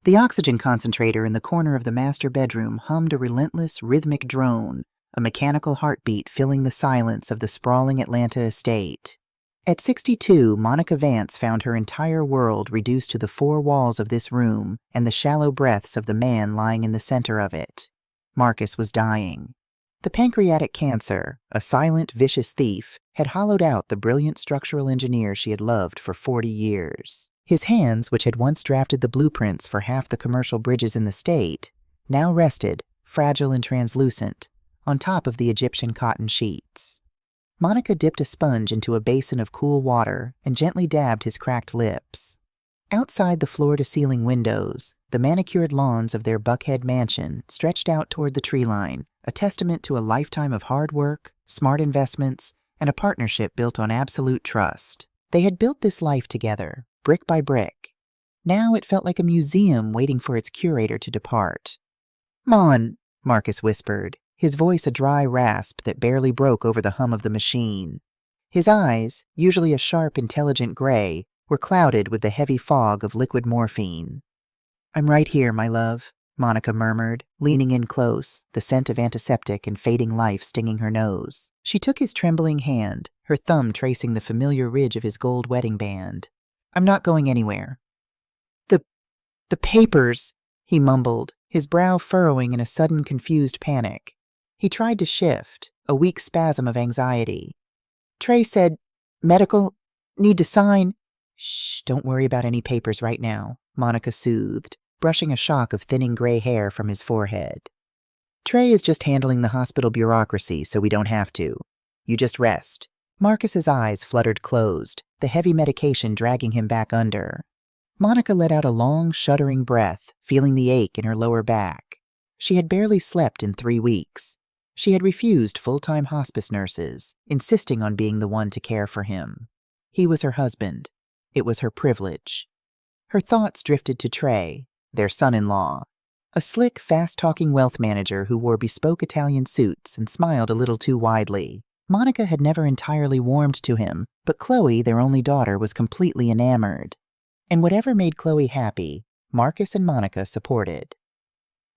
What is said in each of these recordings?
The oxygen concentrator in the corner of the master bedroom hummed a relentless, rhythmic drone, a mechanical heartbeat filling the silence of the sprawling Atlanta estate. At 62, Monica Vance found her entire world reduced to the four walls of this room and the shallow breaths of the man lying in the center of it. Marcus was dying. The pancreatic cancer, a silent, vicious thief, had hollowed out the brilliant structural engineer she had loved for 40 years. His hands, which had once drafted the blueprints for half the commercial bridges in the state, now rested, fragile and translucent, on top of the Egyptian cotton sheets. Monica dipped a sponge into a basin of cool water and gently dabbed his cracked lips. Outside the floor-to-ceiling windows, the manicured lawns of their Buckhead mansion stretched out toward the tree line, a testament to a lifetime of hard work, smart investments, and a partnership built on absolute trust. They had built this life together, brick by brick. Now it felt like a museum waiting for its curator to depart. "Mon," Marcus whispered, his voice a dry rasp that barely broke over the hum of the machine. His eyes, usually a sharp, intelligent gray, were clouded with the heavy fog of liquid morphine. "I'm right here, my love," Monica murmured, leaning in close, the scent of antiseptic and fading life stinging her nose. She took his trembling hand, her thumb tracing the familiar ridge of his gold wedding band. "I'm not going anywhere." The papers," he mumbled, his brow furrowing in a sudden confused panic. He tried to shift, a weak spasm of anxiety. "Trey said, medical, need to sign." "Shh, don't worry about any papers right now," Monica soothed, brushing a shock of thinning gray hair from his forehead. "Trey is just handling the hospital bureaucracy, so we don't have to. You just rest." Marcus's eyes fluttered closed, the heavy medication dragging him back under. Monica let out a long, shuddering breath, feeling the ache in her lower back. She had barely slept in 3 weeks. She had refused full-time hospice nurses, insisting on being the one to care for him. He was her husband. It was her privilege. Her thoughts drifted to Trey, their son-in-law, a slick, fast-talking wealth manager who wore bespoke Italian suits and smiled a little too widely. Monica had never entirely warmed to him, but Chloe, their only daughter, was completely enamored. And whatever made Chloe happy, Marcus and Monica supported.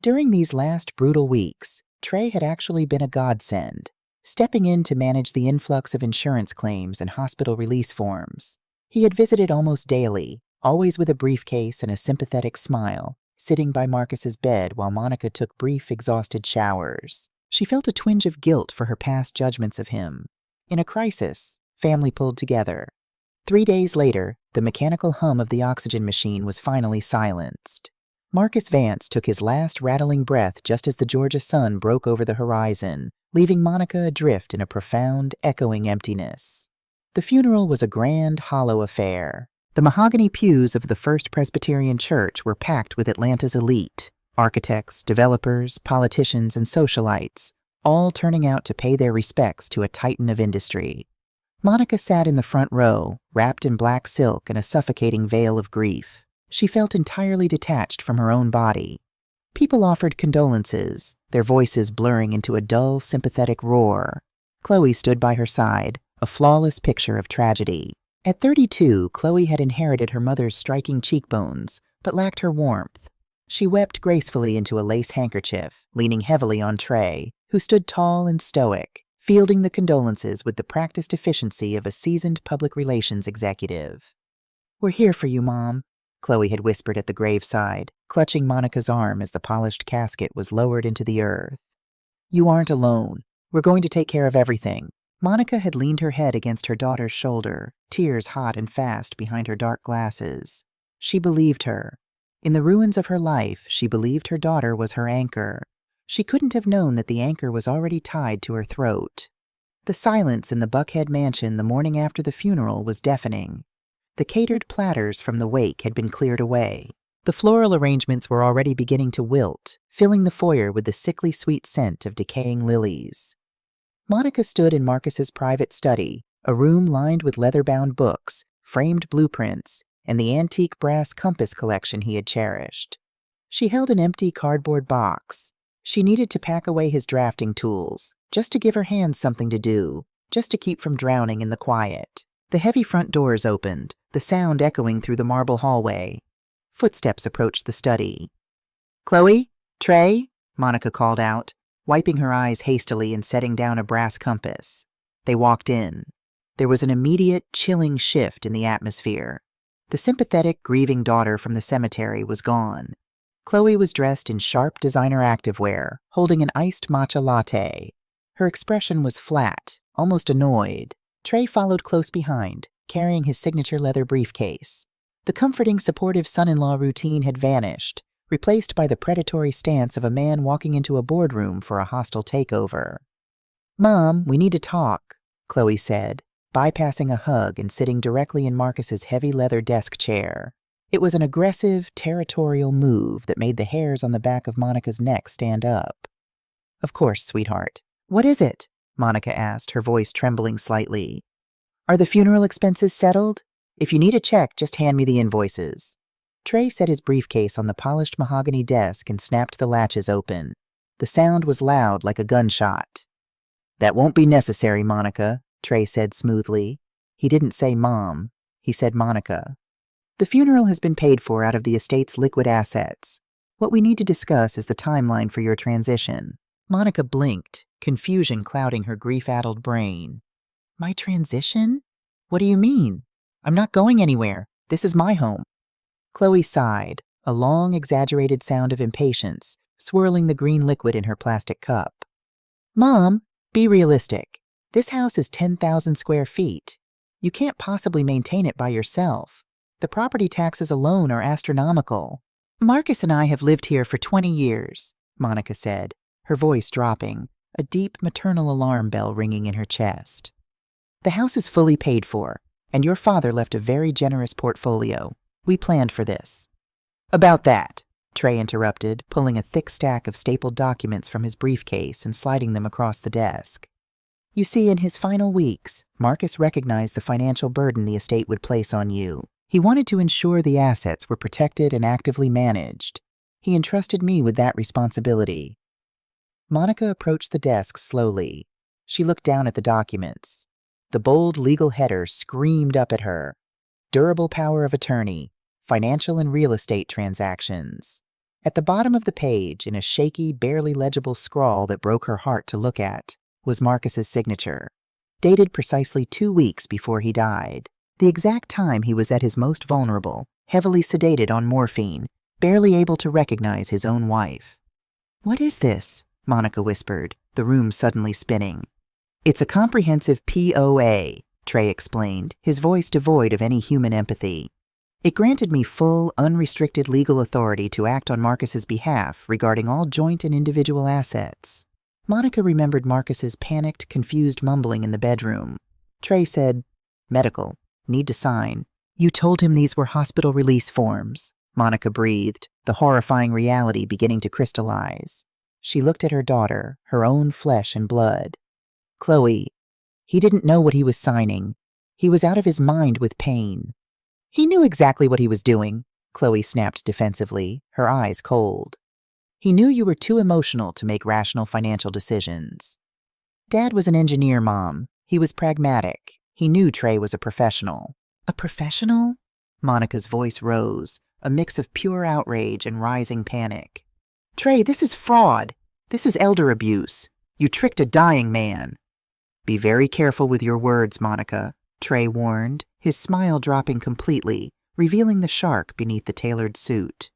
During these last brutal weeks, Trey had actually been a godsend, stepping in to manage the influx of insurance claims and hospital release forms. He had visited almost daily, always with a briefcase and a sympathetic smile, sitting by Marcus's bed while Monica took brief, exhausted showers. She felt a twinge of guilt for her past judgments of him. In a crisis, family pulled together. 3 days later, the mechanical hum of the oxygen machine was finally silenced. Marcus Vance took his last rattling breath just as the Georgia sun broke over the horizon, leaving Monica adrift in a profound, echoing emptiness. The funeral was a grand, hollow affair. The mahogany pews of the First Presbyterian Church were packed with Atlanta's elite, architects, developers, politicians, and socialites, all turning out to pay their respects to a titan of industry. Monica sat in the front row, wrapped in black silk and a suffocating veil of grief. She felt entirely detached from her own body. People offered condolences, their voices blurring into a dull, sympathetic roar. Chloe stood by her side, a flawless picture of tragedy. At 32, Chloe had inherited her mother's striking cheekbones, but lacked her warmth. She wept gracefully into a lace handkerchief, leaning heavily on Trey, who stood tall and stoic, fielding the condolences with the practiced efficiency of a seasoned public relations executive. "We're here for you, Mom," Chloe had whispered at the graveside, clutching Monica's arm as the polished casket was lowered into the earth. "You aren't alone. We're going to take care of everything." Monica had leaned her head against her daughter's shoulder, tears hot and fast behind her dark glasses. She believed her. In the ruins of her life, she believed her daughter was her anchor. She couldn't have known that the anchor was already tied to her throat. The silence in the Buckhead mansion the morning after the funeral was deafening. The catered platters from the wake had been cleared away. The floral arrangements were already beginning to wilt, filling the foyer with the sickly sweet scent of decaying lilies. Monica stood in Marcus's private study, a room lined with leather-bound books, framed blueprints, and the antique brass compass collection he had cherished. She held an empty cardboard box. She needed to pack away his drafting tools, just to give her hands something to do, just to keep from drowning in the quiet. The heavy front doors opened, the sound echoing through the marble hallway. Footsteps approached the study. "Chloe? Trey?" Monica called out, wiping her eyes hastily and setting down a brass compass. They walked in. There was an immediate, chilling shift in the atmosphere. The sympathetic, grieving daughter from the cemetery was gone. Chloe was dressed in sharp designer activewear, holding an iced matcha latte. Her expression was flat, almost annoyed. Trey followed close behind, carrying his signature leather briefcase. The comforting, supportive son-in-law routine had vanished, replaced by the predatory stance of a man walking into a boardroom for a hostile takeover. "Mom, we need to talk," Chloe said, bypassing a hug and sitting directly in Marcus's heavy leather desk chair. It was an aggressive, territorial move that made the hairs on the back of Monica's neck stand up. "Of course, sweetheart." "What is it?" Monica asked, her voice trembling slightly. "Are the funeral expenses settled? If you need a check, just hand me the invoices." Trey set his briefcase on the polished mahogany desk and snapped the latches open. The sound was loud like a gunshot. "That won't be necessary, Monica," Trey said smoothly. He didn't say Mom. He said Monica. "The funeral has been paid for out of the estate's liquid assets. What we need to discuss is the timeline for your transition." Monica blinked, confusion clouding her grief-addled brain. "My transition? What do you mean? I'm not going anywhere. This is my home." Chloe sighed, a long, exaggerated sound of impatience, swirling the green liquid in her plastic cup. "Mom, be realistic. This house is 10,000 square feet. You can't possibly maintain it by yourself. The property taxes alone are astronomical." "Marcus and I have lived here for 20 years, Monica said, her voice dropping, a deep maternal alarm bell ringing in her chest. "The house is fully paid for, and your father left a very generous portfolio. We planned for this." "About that," Trey interrupted, pulling a thick stack of stapled documents from his briefcase and sliding them across the desk. "You see, in his final weeks, Marcus recognized the financial burden the estate would place on you. He wanted to ensure the assets were protected and actively managed. He entrusted me with that responsibility." Monica approached the desk slowly. She looked down at the documents. The bold legal header screamed up at her. Durable power of attorney, financial and real estate transactions. At the bottom of the page, in a shaky, barely legible scrawl that broke her heart to look at, was Marcus's signature, dated precisely 2 weeks before he died, the exact time he was at his most vulnerable, heavily sedated on morphine, barely able to recognize his own wife. "What is this?" Monica whispered, the room suddenly spinning. "It's a comprehensive POA," Trey explained, his voice devoid of any human empathy. "It granted me full, unrestricted legal authority to act on Marcus's behalf regarding all joint and individual assets." Monica remembered Marcus's panicked, confused mumbling in the bedroom. Trey said, "Medical. Need to sign." "You told him these were hospital release forms," Monica breathed, the horrifying reality beginning to crystallize. She looked at her daughter, her own flesh and blood. "Chloe, he didn't know what he was signing. He was out of his mind with pain." "He knew exactly what he was doing," Chloe snapped defensively, her eyes cold. "He knew you were too emotional to make rational financial decisions." "Dad was an engineer, Mom. He was pragmatic. He knew Trey was a professional." "A professional?" Monica's voice rose, a mix of pure outrage and rising panic. "Trey, this is fraud. This is elder abuse. You tricked a dying man." "Be very careful with your words, Monica," Trey warned, his smile dropping completely, revealing the shark beneath the tailored suit.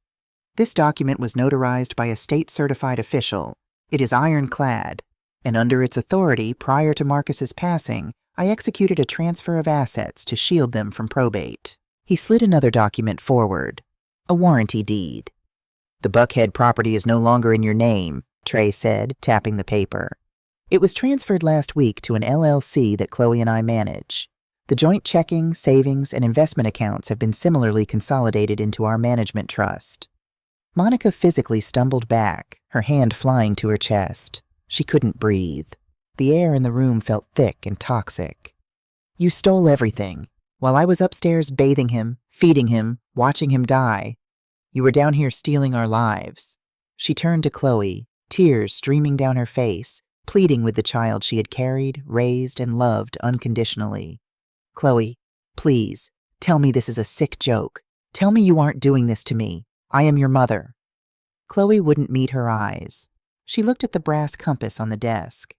"This document was notarized by a state-certified official. It is ironclad, and under its authority, prior to Marcus's passing, I executed a transfer of assets to shield them from probate." He slid another document forward. "A warranty deed." "The Buckhead property is no longer in your name," Trey said, tapping the paper. "It was transferred last week to an LLC that Chloe and I manage. The joint checking, savings, and investment accounts have been similarly consolidated into our management trust." Monica physically stumbled back, her hand flying to her chest. She couldn't breathe. The air in the room felt thick and toxic. "You stole everything. While I was upstairs bathing him, feeding him, watching him die, you were down here stealing our lives." She turned to Chloe, tears streaming down her face, pleading with the child she had carried, raised, and loved unconditionally. "Chloe, please, tell me this is a sick joke. Tell me you aren't doing this to me. I am your mother." Chloe wouldn't meet her eyes. She looked at the brass compass on the desk.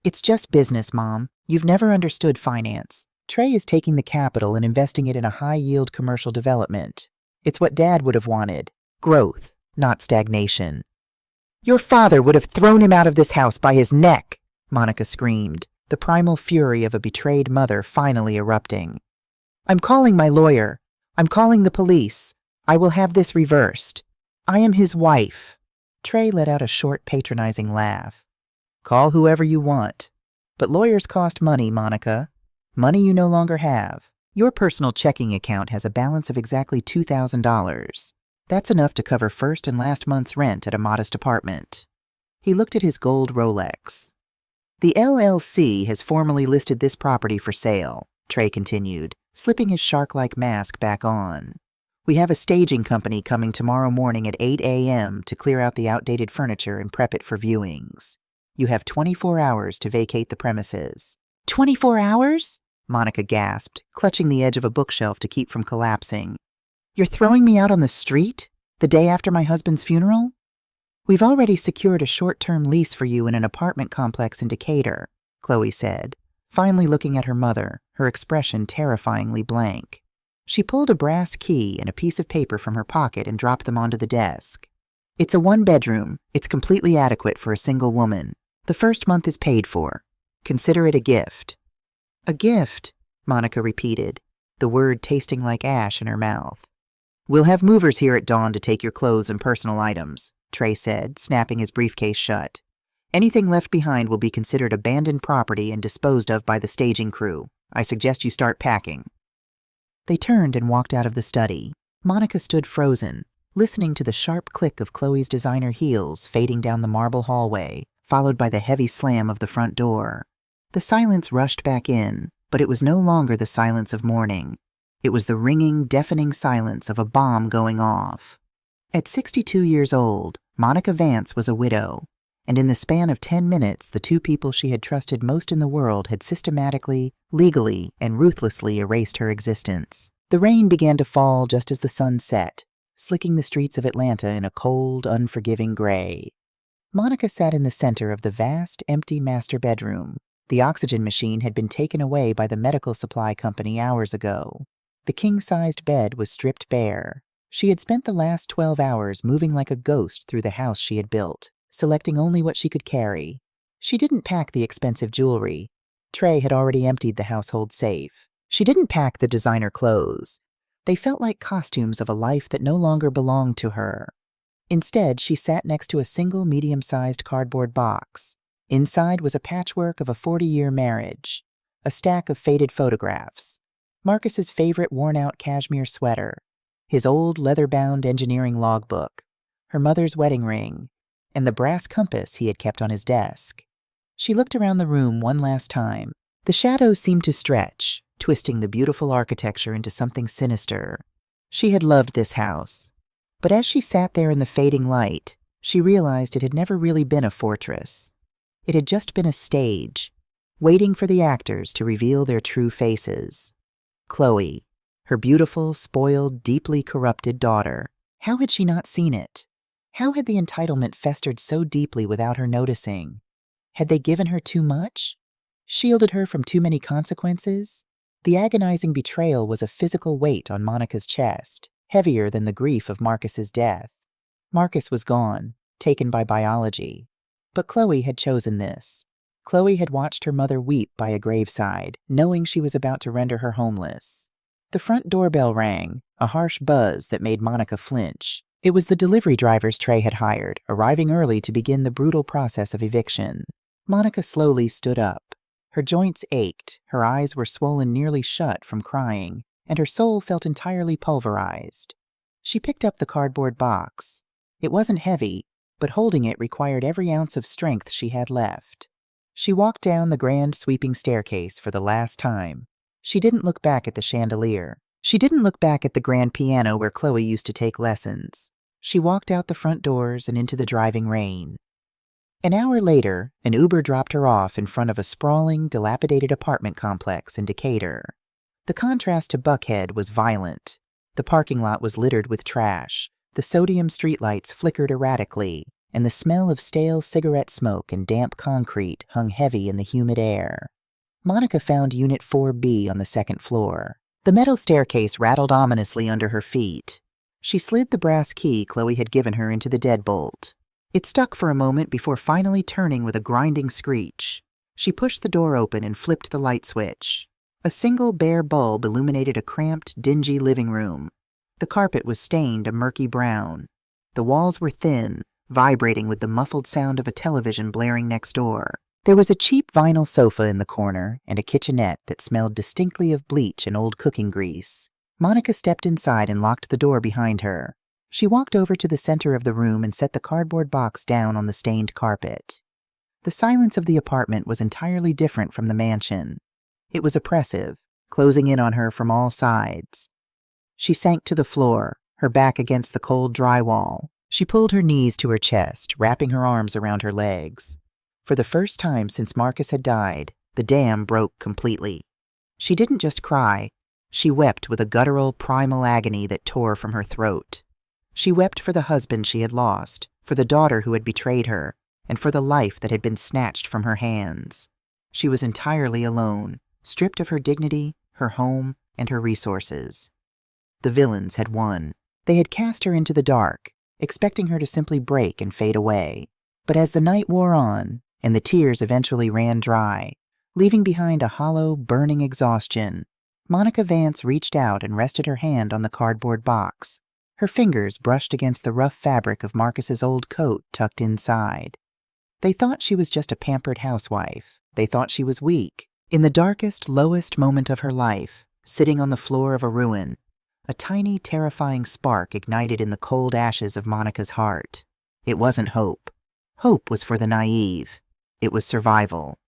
"It's just business, Mom. You've never understood finance. Trey is taking the capital and investing it in a high-yield commercial development. It's what Dad would have wanted. Growth, not stagnation." "Your father would have thrown him out of this house by his neck," Monica screamed, the primal fury of a betrayed mother finally erupting. "I'm calling my lawyer. I'm calling the police. I will have this reversed. I am his wife." Trey let out a short, patronizing laugh. "Call whoever you want. But lawyers cost money, Monica. Money you no longer have. Your personal checking account has a balance of exactly $2,000. That's enough to cover first and last month's rent at a modest apartment." He looked at his gold Rolex. "The LLC has formally listed this property for sale," Trey continued, slipping his shark-like mask back on. "We have a staging company coming tomorrow morning at 8 a.m. to clear out the outdated furniture and prep it for viewings. You have 24 hours to vacate the premises." 24 hours? Monica gasped, clutching the edge of a bookshelf to keep from collapsing. "You're throwing me out on the street? The day after my husband's funeral?" "We've already secured a short-term lease for you in an apartment complex in Decatur," Chloe said, finally looking at her mother, her expression terrifyingly blank. She pulled a brass key and a piece of paper from her pocket and dropped them onto the desk. "It's a one-bedroom. It's completely adequate for a single woman. The first month is paid for. Consider it a gift." "A gift," Monica repeated, the word tasting like ash in her mouth. "We'll have movers here at dawn to take your clothes and personal items," Trey said, snapping his briefcase shut. "Anything left behind will be considered abandoned property and disposed of by the staging crew. I suggest you start packing." They turned and walked out of the study. Monica stood frozen, listening to the sharp click of Chloe's designer heels fading down the marble hallway, followed by the heavy slam of the front door. The silence rushed back in, but it was no longer the silence of mourning. It was the ringing, deafening silence of a bomb going off. At 62 years old, Monica Vance was a widow, and in the span of 10 minutes, the two people she had trusted most in the world had systematically, legally, and ruthlessly erased her existence. The rain began to fall just as the sun set, slicking the streets of Atlanta in a cold, unforgiving gray. Monica sat in the center of the vast, empty master bedroom. The oxygen machine had been taken away by the medical supply company hours ago. The king-sized bed was stripped bare. She had spent the last 12 hours moving like a ghost through the house she had built, selecting only what she could carry. She didn't pack the expensive jewelry. Trey had already emptied the household safe. She didn't pack the designer clothes. They felt like costumes of a life that no longer belonged to her. Instead, she sat next to a single medium-sized cardboard box. Inside was a patchwork of a 40-year marriage, a stack of faded photographs, Marcus's favorite worn-out cashmere sweater, his old leather-bound engineering logbook, her mother's wedding ring, and the brass compass he had kept on his desk. She looked around the room one last time. The shadows seemed to stretch, twisting the beautiful architecture into something sinister. She had loved this house. But as she sat there in the fading light, she realized it had never really been a fortress. It had just been a stage, waiting for the actors to reveal their true faces. Chloe, her beautiful, spoiled, deeply corrupted daughter. How had she not seen it? How had the entitlement festered so deeply without her noticing? Had they given her too much? Shielded her from too many consequences? The agonizing betrayal was a physical weight on Monica's chest, heavier than the grief of Marcus's death. Marcus was gone, taken by biology. But Chloe had chosen this. Chloe had watched her mother weep by a graveside, knowing she was about to render her homeless. The front doorbell rang, a harsh buzz that made Monica flinch. It was the delivery drivers Trey had hired, arriving early to begin the brutal process of eviction. Monica slowly stood up. Her joints ached, her eyes were swollen nearly shut from crying, and her soul felt entirely pulverized. She picked up the cardboard box. It wasn't heavy, but holding it required every ounce of strength she had left. She walked down the grand sweeping staircase for the last time. She didn't look back at the chandelier. She didn't look back at the grand piano where Chloe used to take lessons. She walked out the front doors and into the driving rain. An hour later, an Uber dropped her off in front of a sprawling, dilapidated apartment complex in Decatur. The contrast to Buckhead was violent. The parking lot was littered with trash. The sodium streetlights flickered erratically, and the smell of stale cigarette smoke and damp concrete hung heavy in the humid air. Monica found Unit 4B on the second floor. The metal staircase rattled ominously under her feet. She slid the brass key Chloe had given her into the deadbolt. It stuck for a moment before finally turning with a grinding screech. She pushed the door open and flipped the light switch. A single bare bulb illuminated a cramped, dingy living room. The carpet was stained a murky brown. The walls were thin, vibrating with the muffled sound of a television blaring next door. There was a cheap vinyl sofa in the corner and a kitchenette that smelled distinctly of bleach and old cooking grease. Monica stepped inside and locked the door behind her. She walked over to the center of the room and set the cardboard box down on the stained carpet. The silence of the apartment was entirely different from the mansion. It was oppressive, closing in on her from all sides. She sank to the floor, her back against the cold drywall. She pulled her knees to her chest, wrapping her arms around her legs. For the first time since Marcus had died, the dam broke completely. She didn't just cry. She wept with a guttural, primal agony that tore from her throat. She wept for the husband she had lost, for the daughter who had betrayed her, and for the life that had been snatched from her hands. She was entirely alone, stripped of her dignity, her home, and her resources. The villains had won. They had cast her into the dark, expecting her to simply break and fade away. But as the night wore on, and the tears eventually ran dry, leaving behind a hollow, burning exhaustion, Monica Vance reached out and rested her hand on the cardboard box. Her fingers brushed against the rough fabric of Marcus's old coat tucked inside. They thought she was just a pampered housewife. They thought she was weak. In the darkest, lowest moment of her life, sitting on the floor of a ruin, a tiny, terrifying spark ignited in the cold ashes of Monica's heart. It wasn't hope. Hope was for the naive. It was survival.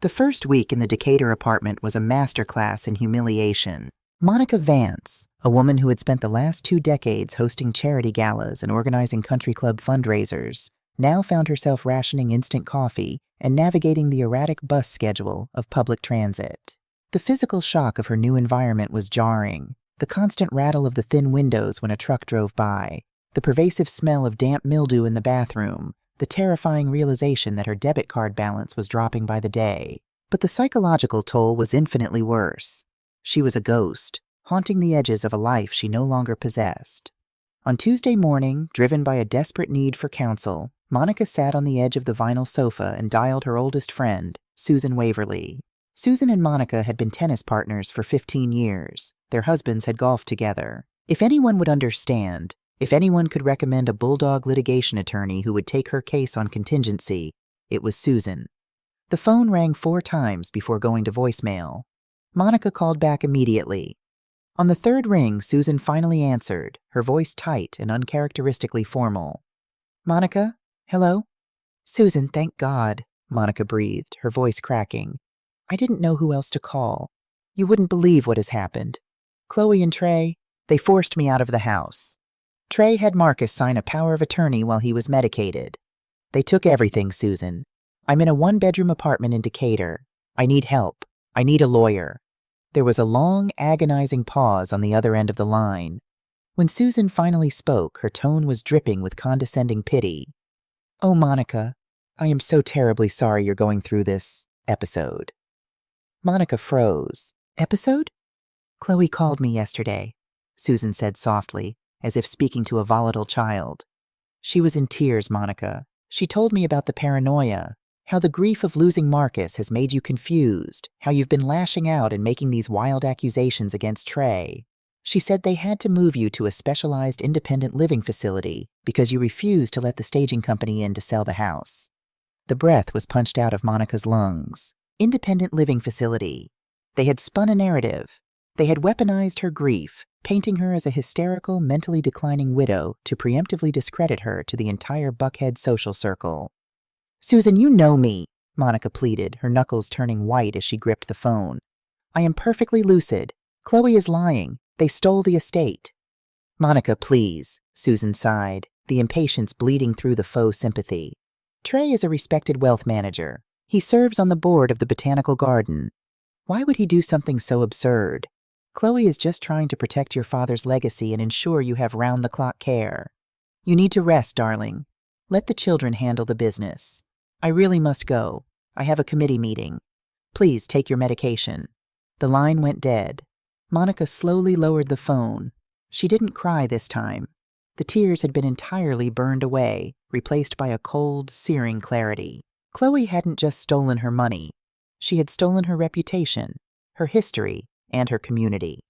The first week in the Decatur apartment was a masterclass in humiliation. Monica Vance, a woman who had spent the last 2 decades hosting charity galas and organizing country club fundraisers, now found herself rationing instant coffee and navigating the erratic bus schedule of public transit. The physical shock of her new environment was jarring. The constant rattle of the thin windows when a truck drove by, the pervasive smell of damp mildew in the bathroom, the terrifying realization that her debit card balance was dropping by the day. But the psychological toll was infinitely worse. She was a ghost, haunting the edges of a life she no longer possessed. On Tuesday morning, driven by a desperate need for counsel, Monica sat on the edge of the vinyl sofa and dialed her oldest friend, Susan Waverly. Susan and Monica had been tennis partners for 15 years. Their husbands had golfed together. If anyone would understand, if anyone could recommend a bulldog litigation attorney who would take her case on contingency, it was Susan. The phone rang 4 times before going to voicemail. Monica called back immediately. On the 3rd ring, Susan finally answered, her voice tight and uncharacteristically formal. "Monica? Hello?" "Susan, thank God," Monica breathed, her voice cracking. "I didn't know who else to call. You wouldn't believe what has happened. Chloe and Trey, they forced me out of the house. Trey had Marcus sign a power of attorney while he was medicated. They took everything, Susan. I'm in a 1-bedroom apartment in Decatur. I need help. I need a lawyer." There was a long, agonizing pause on the other end of the line. When Susan finally spoke, her tone was dripping with condescending pity. "Oh, Monica, I am so terribly sorry you're going through this episode." Monica froze. "Episode?" "Chloe called me yesterday," Susan said softly, as if speaking to a volatile child. "She was in tears, Monica. She told me about the paranoia, how the grief of losing Marcus has made you confused, how you've been lashing out and making these wild accusations against Trey. She said they had to move you to a specialized independent living facility because you refused to let the staging company in to sell the house." The breath was punched out of Monica's lungs. Independent living facility. They had spun a narrative. They had weaponized her grief, painting her as a hysterical, mentally declining widow to preemptively discredit her to the entire Buckhead social circle. "Susan, you know me," Monica pleaded, her knuckles turning white as she gripped the phone. "I am perfectly lucid. Chloe is lying. They stole the estate." "Monica, please," Susan sighed, the impatience bleeding through the faux sympathy. "Trey is a respected wealth manager. He serves on the board of the Botanical Garden. Why would he do something so absurd? Chloe is just trying to protect your father's legacy and ensure you have round-the-clock care. You need to rest, darling. Let the children handle the business. I really must go. I have a committee meeting. Please take your medication." The line went dead. Monica slowly lowered the phone. She didn't cry this time. The tears had been entirely burned away, replaced by a cold, searing clarity. Chloe hadn't just stolen her money. She had stolen her reputation, her history, and her community.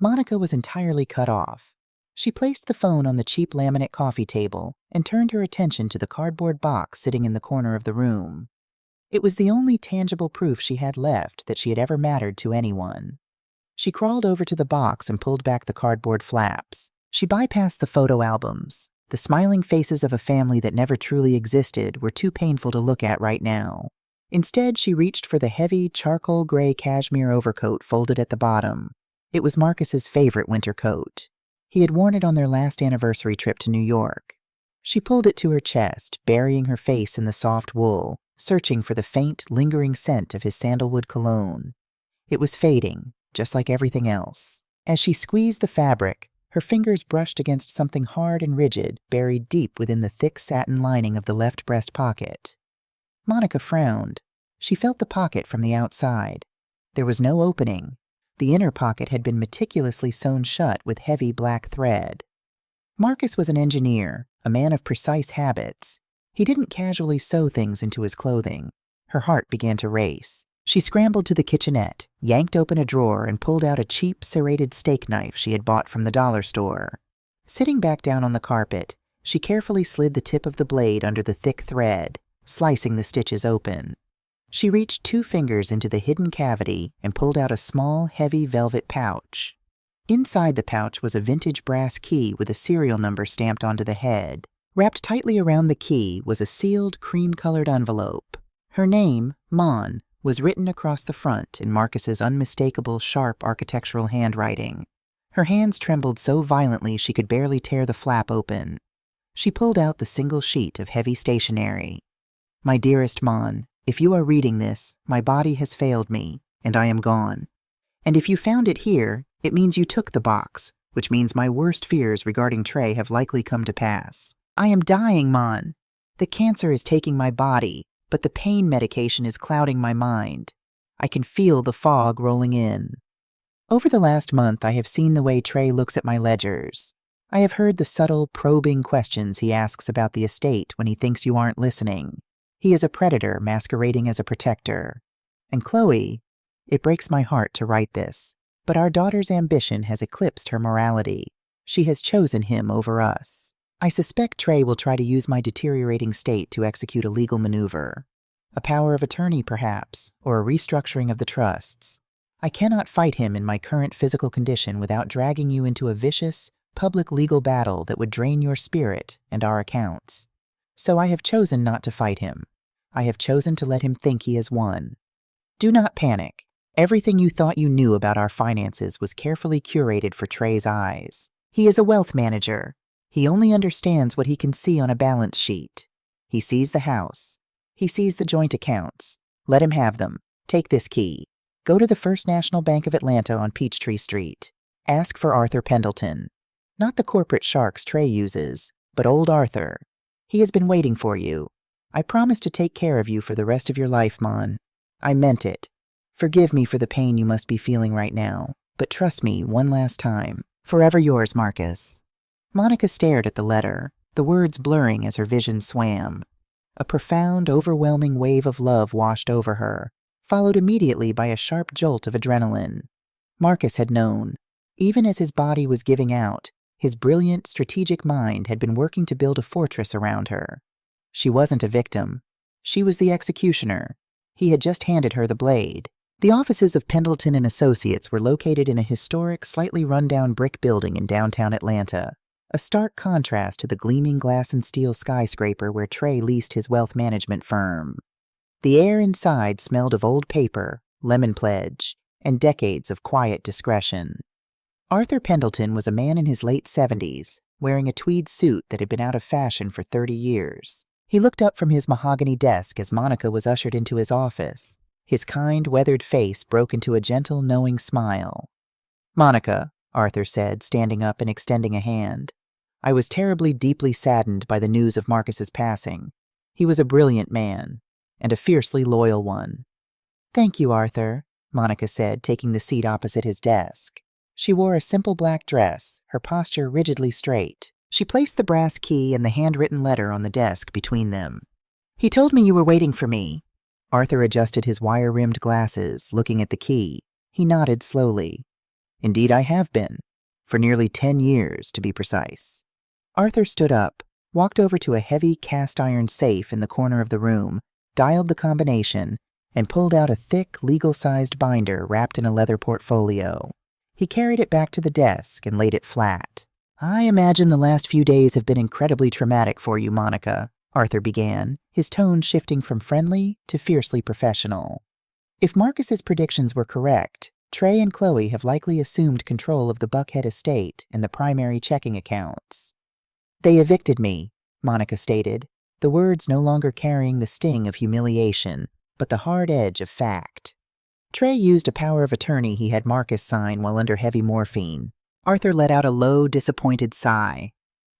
Monica was entirely cut off. She placed the phone on the cheap laminate coffee table and turned her attention to the cardboard box sitting in the corner of the room. It was the only tangible proof she had left that she had ever mattered to anyone. She crawled over to the box and pulled back the cardboard flaps. She bypassed the photo albums. The smiling faces of a family that never truly existed were too painful to look at right now. Instead, she reached for the heavy, charcoal gray cashmere overcoat folded at the bottom. It was Marcus's favorite winter coat. He had worn it on their last anniversary trip to New York. She pulled it to her chest, burying her face in the soft wool, searching for the faint, lingering scent of his sandalwood cologne. It was fading, just like everything else. As she squeezed the fabric, her fingers brushed against something hard and rigid, buried deep within the thick satin lining of the left breast pocket. Monica frowned. She felt the pocket from the outside. There was no opening. The inner pocket had been meticulously sewn shut with heavy black thread. Marcus was an engineer, a man of precise habits. He didn't casually sew things into his clothing. Her heart began to race. She scrambled to the kitchenette, yanked open a drawer, and pulled out a cheap, serrated steak knife she had bought from the dollar store. Sitting back down on the carpet, she carefully slid the tip of the blade under the thick thread, slicing the stitches open. She reached 2 fingers into the hidden cavity and pulled out a small, heavy velvet pouch. Inside the pouch was a vintage brass key with a serial number stamped onto the head. Wrapped tightly around the key was a sealed, cream-colored envelope. Her name, Mon, was written across the front in Marcus's unmistakable, sharp architectural handwriting. Her hands trembled so violently she could barely tear the flap open. She pulled out the single sheet of heavy stationery. "My dearest Mon, if you are reading this, my body has failed me, and I am gone. And if you found it here, it means you took the box, which means my worst fears regarding Trey have likely come to pass. I am dying, Mon. The cancer is taking my body, but the pain medication is clouding my mind. I can feel the fog rolling in. Over the last month, I have seen the way Trey looks at my ledgers. I have heard the subtle, probing questions he asks about the estate when he thinks you aren't listening. He is a predator masquerading as a protector. And Chloe, it breaks my heart to write this, but our daughter's ambition has eclipsed her morality. She has chosen him over us. I suspect Trey will try to use my deteriorating state to execute a legal maneuver. A power of attorney, perhaps, or a restructuring of the trusts. I cannot fight him in my current physical condition without dragging you into a vicious, public legal battle that would drain your spirit and our accounts. So I have chosen not to fight him. I have chosen to let him think he has won. Do not panic. Everything you thought you knew about our finances was carefully curated for Trey's eyes. He is a wealth manager. He only understands what he can see on a balance sheet. He sees the house. He sees the joint accounts. Let him have them. Take this key. Go to the First National Bank of Atlanta on Peachtree Street. Ask for Arthur Pendleton. Not the corporate sharks Trey uses, but old Arthur. He has been waiting for you. I promise to take care of you for the rest of your life, Mon. I meant it. Forgive me for the pain you must be feeling right now, but trust me one last time. Forever yours, Marcus." Monica stared at the letter, the words blurring as her vision swam. A profound, overwhelming wave of love washed over her, followed immediately by a sharp jolt of adrenaline. Marcus had known. Even as his body was giving out, his brilliant, strategic mind had been working to build a fortress around her. She wasn't a victim. She was the executioner. He had just handed her the blade. The offices of Pendleton and Associates were located in a historic, slightly run-down brick building in downtown Atlanta, a stark contrast to the gleaming glass and steel skyscraper where Trey leased his wealth management firm. The air inside smelled of old paper, lemon pledge, and decades of quiet discretion. Arthur Pendleton was a man in his late 70s, wearing a tweed suit that had been out of fashion for 30 years. He looked up from his mahogany desk as Monica was ushered into his office. His kind, weathered face broke into a gentle, knowing smile. Monica, Arthur said, standing up and extending a hand. I was terribly, deeply saddened by the news of Marcus's passing. He was a brilliant man, and a fiercely loyal one. Thank you, Arthur, Monica said, taking the seat opposite his desk. She wore a simple black dress, her posture rigidly straight. She placed the brass key and the handwritten letter on the desk between them. He told me you were waiting for me. Arthur adjusted his wire-rimmed glasses, looking at the key. He nodded slowly. Indeed, I have been. For nearly 10 years, to be precise. Arthur stood up, walked over to a heavy cast-iron safe in the corner of the room, dialed the combination, and pulled out a thick, legal-sized binder wrapped in a leather portfolio. He carried it back to the desk and laid it flat. I imagine the last few days have been incredibly traumatic for you, Monica, Arthur began, his tone shifting from friendly to fiercely professional. If Marcus's predictions were correct, Trey and Chloe have likely assumed control of the Buckhead estate and the primary checking accounts. They evicted me, Monica stated, the words no longer carrying the sting of humiliation, but the hard edge of fact. Trey used a power of attorney he had Marcus sign while under heavy morphine. Arthur let out a low, disappointed sigh.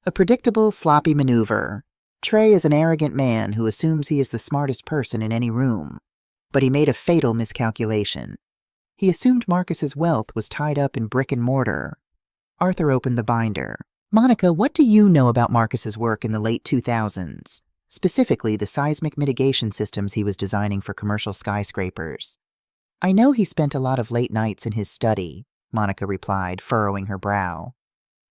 A predictable, sloppy maneuver. Trey is an arrogant man who assumes he is the smartest person in any room. But he made a fatal miscalculation. He assumed Marcus's wealth was tied up in brick and mortar. Arthur opened the binder. Monica, what do you know about Marcus's work in the late 2000s? Specifically, the seismic mitigation systems he was designing for commercial skyscrapers. I know he spent a lot of late nights in his study, Monica replied, furrowing her brow.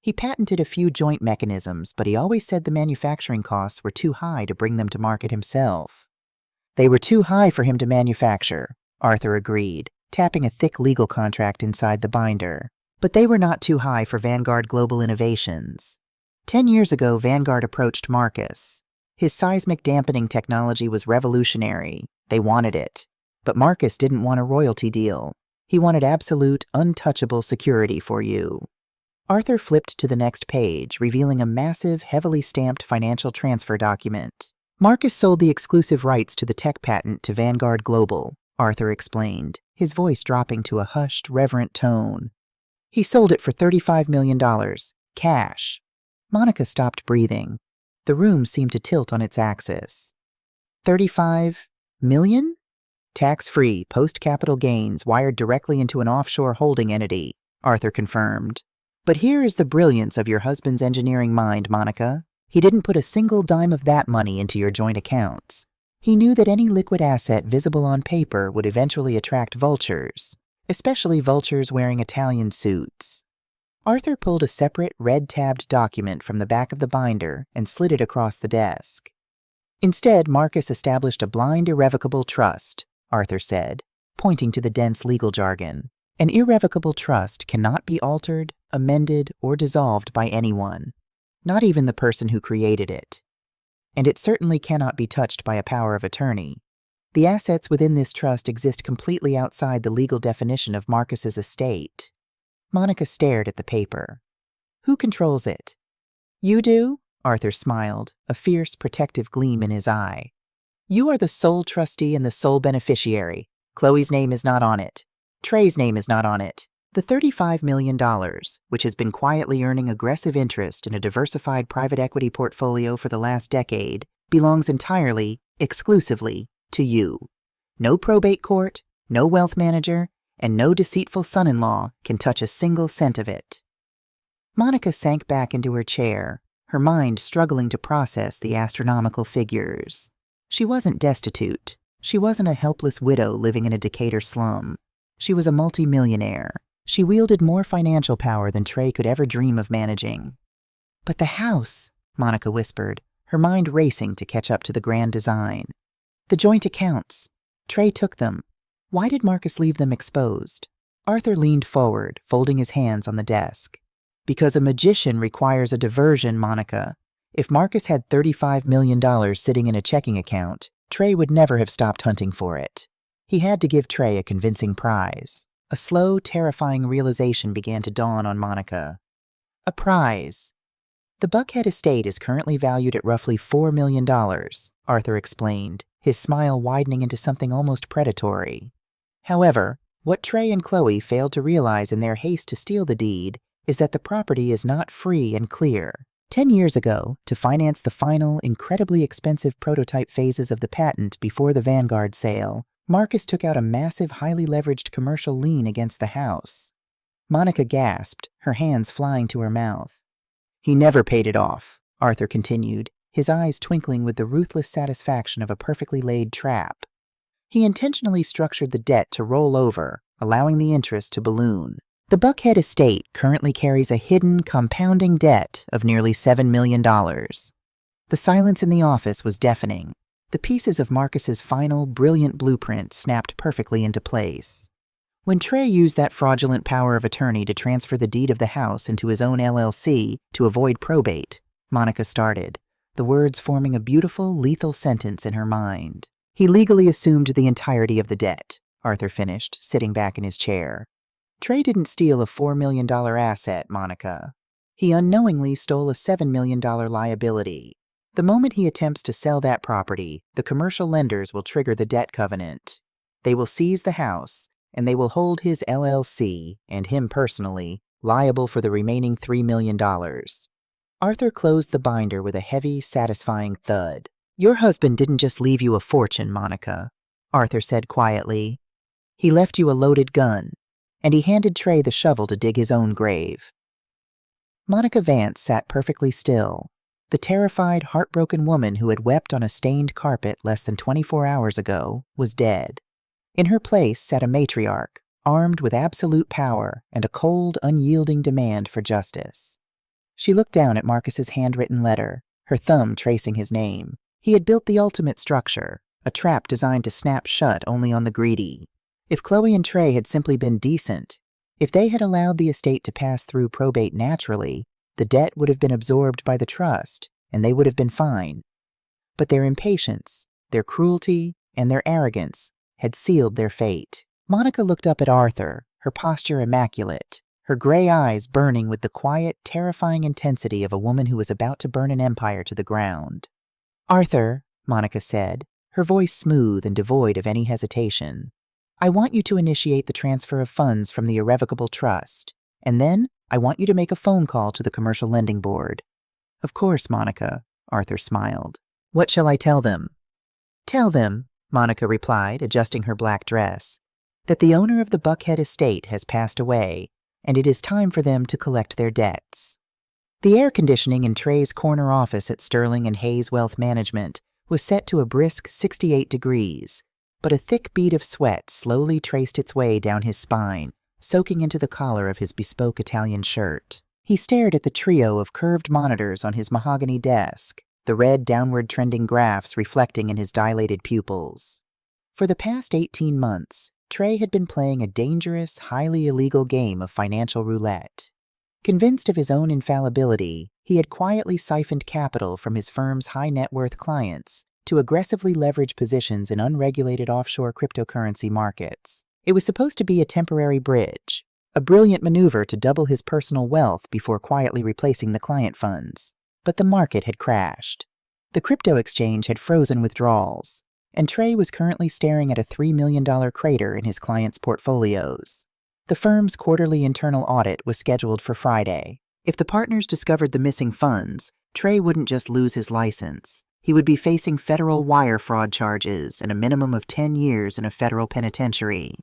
He patented a few joint mechanisms, but he always said the manufacturing costs were too high to bring them to market himself. They were too high for him to manufacture, Arthur agreed, tapping a thick legal contract inside the binder. But they were not too high for Vanguard Global Innovations. 10 years ago, Vanguard approached Marcus. His seismic dampening technology was revolutionary. They wanted it. But Marcus didn't want a royalty deal. He wanted absolute, untouchable security for you. Arthur flipped to the next page, revealing a massive, heavily stamped financial transfer document. Marcus sold the exclusive rights to the tech patent to Vanguard Global, Arthur explained, his voice dropping to a hushed, reverent tone. He sold it for $35 million, cash. Monica stopped breathing. The room seemed to tilt on its axis. 35 million? Tax-free, post-capital gains wired directly into an offshore holding entity, Arthur confirmed. But here is the brilliance of your husband's engineering mind, Monica. He didn't put a single dime of that money into your joint accounts. He knew that any liquid asset visible on paper would eventually attract vultures, especially vultures wearing Italian suits. Arthur pulled a separate, red-tabbed document from the back of the binder and slid it across the desk. Instead, Marcus established a blind, irrevocable trust, Arthur said, pointing to the dense legal jargon. An irrevocable trust cannot be altered, amended, or dissolved by anyone, not even the person who created it. And it certainly cannot be touched by a power of attorney. The assets within this trust exist completely outside the legal definition of Marcus's estate. Monica stared at the paper. Who controls it? You do? Arthur smiled, a fierce, protective gleam in his eye. You are the sole trustee and the sole beneficiary. Chloe's name is not on it. Trey's name is not on it. The $35 million, which has been quietly earning aggressive interest in a diversified private equity portfolio for the last decade, belongs entirely, exclusively, to you. No probate court, no wealth manager, and no deceitful son-in-law can touch a single cent of it. Monica sank back into her chair, her mind struggling to process the astronomical figures. She wasn't destitute. She wasn't a helpless widow living in a Decatur slum. She was a multimillionaire. She wielded more financial power than Trey could ever dream of managing. But the house, Monica whispered, her mind racing to catch up to the grand design. The joint accounts. Trey took them. Why did Marcus leave them exposed? Arthur leaned forward, folding his hands on the desk. Because a magician requires a diversion, Monica. If Marcus had $35 million sitting in a checking account, Trey would never have stopped hunting for it. He had to give Trey a convincing prize. A slow, terrifying realization began to dawn on Monica. A prize. The Buckhead estate is currently valued at roughly $4 million, Arthur explained, his smile widening into something almost predatory. However, What Trey and Chloe failed to realize in their haste to steal the deed is that the property is not free and clear. 10 years ago, to finance the final, incredibly expensive prototype phases of the patent before the Vanguard sale, Marcus took out a massive, highly leveraged commercial lien against the house. Monica gasped, her hands flying to her mouth. "He never paid it off," Arthur continued, his eyes twinkling with the ruthless satisfaction of a perfectly laid trap. "He intentionally structured the debt to roll over, allowing the interest to balloon. The Buckhead estate currently carries a hidden, compounding debt of nearly $7 million. The silence in the office was deafening. The pieces of Marcus's final, brilliant blueprint snapped perfectly into place. When Trey used that fraudulent power of attorney to transfer the deed of the house into his own LLC to avoid probate, Monica started, the words forming a beautiful, lethal sentence in her mind. "He legally assumed the entirety of the debt," Arthur finished, sitting back in his chair. "Trey didn't steal a $4 million asset, Monica. He unknowingly stole a $7 million liability. The moment he attempts to sell that property, the commercial lenders will trigger the debt covenant. They will seize the house, and they will hold his LLC, and him personally, liable for the remaining $3 million. Arthur closed the binder with a heavy, satisfying thud. "Your husband didn't just leave you a fortune, Monica," Arthur said quietly. "He left you a loaded gun, and he handed Trey the shovel to dig his own grave." Monica Vance sat perfectly still. The terrified, heartbroken woman who had wept on a stained carpet less than 24 hours ago was dead. In her place sat a matriarch, armed with absolute power and a cold, unyielding demand for justice. She looked down at Marcus's handwritten letter, her thumb tracing his name. He had built the ultimate structure, a trap designed to snap shut only on the greedy. If Chloe and Trey had simply been decent, if they had allowed the estate to pass through probate naturally, the debt would have been absorbed by the trust, and they would have been fine. But their impatience, their cruelty, and their arrogance had sealed their fate. Monica looked up at Arthur, her posture immaculate, her gray eyes burning with the quiet, terrifying intensity of a woman who was about to burn an empire to the ground. "Arthur," Monica said, her voice smooth and devoid of any hesitation, "I want you to initiate the transfer of funds from the irrevocable trust, and then I want you to make a phone call to the Commercial Lending Board." "Of course, Monica," Arthur smiled. "What shall I tell them?" "Tell them," Monica replied, adjusting her black dress, "that the owner of the Buckhead estate has passed away, and it is time for them to collect their debts." The air conditioning in Trey's corner office at Sterling and Hayes Wealth Management was set to a brisk 68 degrees, but a thick bead of sweat slowly traced its way down his spine, soaking into the collar of his bespoke Italian shirt. He stared at the trio of curved monitors on his mahogany desk, the red downward-trending graphs reflecting in his dilated pupils. For the past 18 months, Trey had been playing a dangerous, highly illegal game of financial roulette. Convinced of his own infallibility, he had quietly siphoned capital from his firm's high-net-worth clients to aggressively leverage positions in unregulated offshore cryptocurrency markets. It was supposed to be a temporary bridge, a brilliant maneuver to double his personal wealth before quietly replacing the client funds. But the market had crashed. The crypto exchange had frozen withdrawals, and Trey was currently staring at a $3 million crater in his clients' portfolios. The firm's quarterly internal audit was scheduled for Friday. If the partners discovered the missing funds, Trey wouldn't just lose his license. He would be facing federal wire fraud charges and a minimum of 10 years in a federal penitentiary.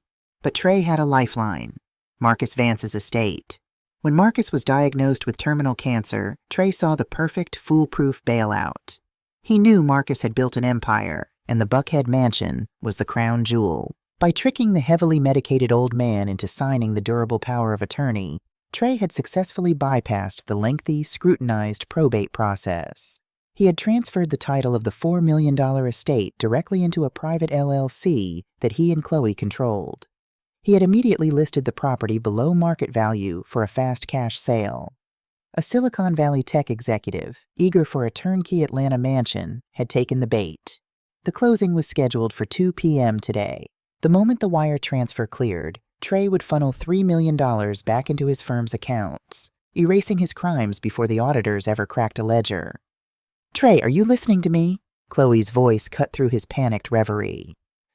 But Trey had a lifeline: Marcus Vance's estate. When Marcus was diagnosed with terminal cancer, Trey saw the perfect, foolproof bailout. He knew Marcus had built an empire, and the Buckhead mansion was the crown jewel. By tricking the heavily medicated old man into signing the durable power of attorney, Trey had successfully bypassed the lengthy, scrutinized probate process. He had transferred the title of the $4 million estate directly into a private LLC that he and Chloe controlled. He had immediately listed the property below market value for a fast cash sale. A Silicon Valley tech executive, eager for a turnkey Atlanta mansion, had taken the bait. The closing was scheduled for 2 p.m. today. The moment the wire transfer cleared, Trey would funnel $3 million back into his firm's accounts, erasing his crimes before the auditors ever cracked a ledger. "Trey, are you listening to me?" Chloe's voice cut through his panicked reverie.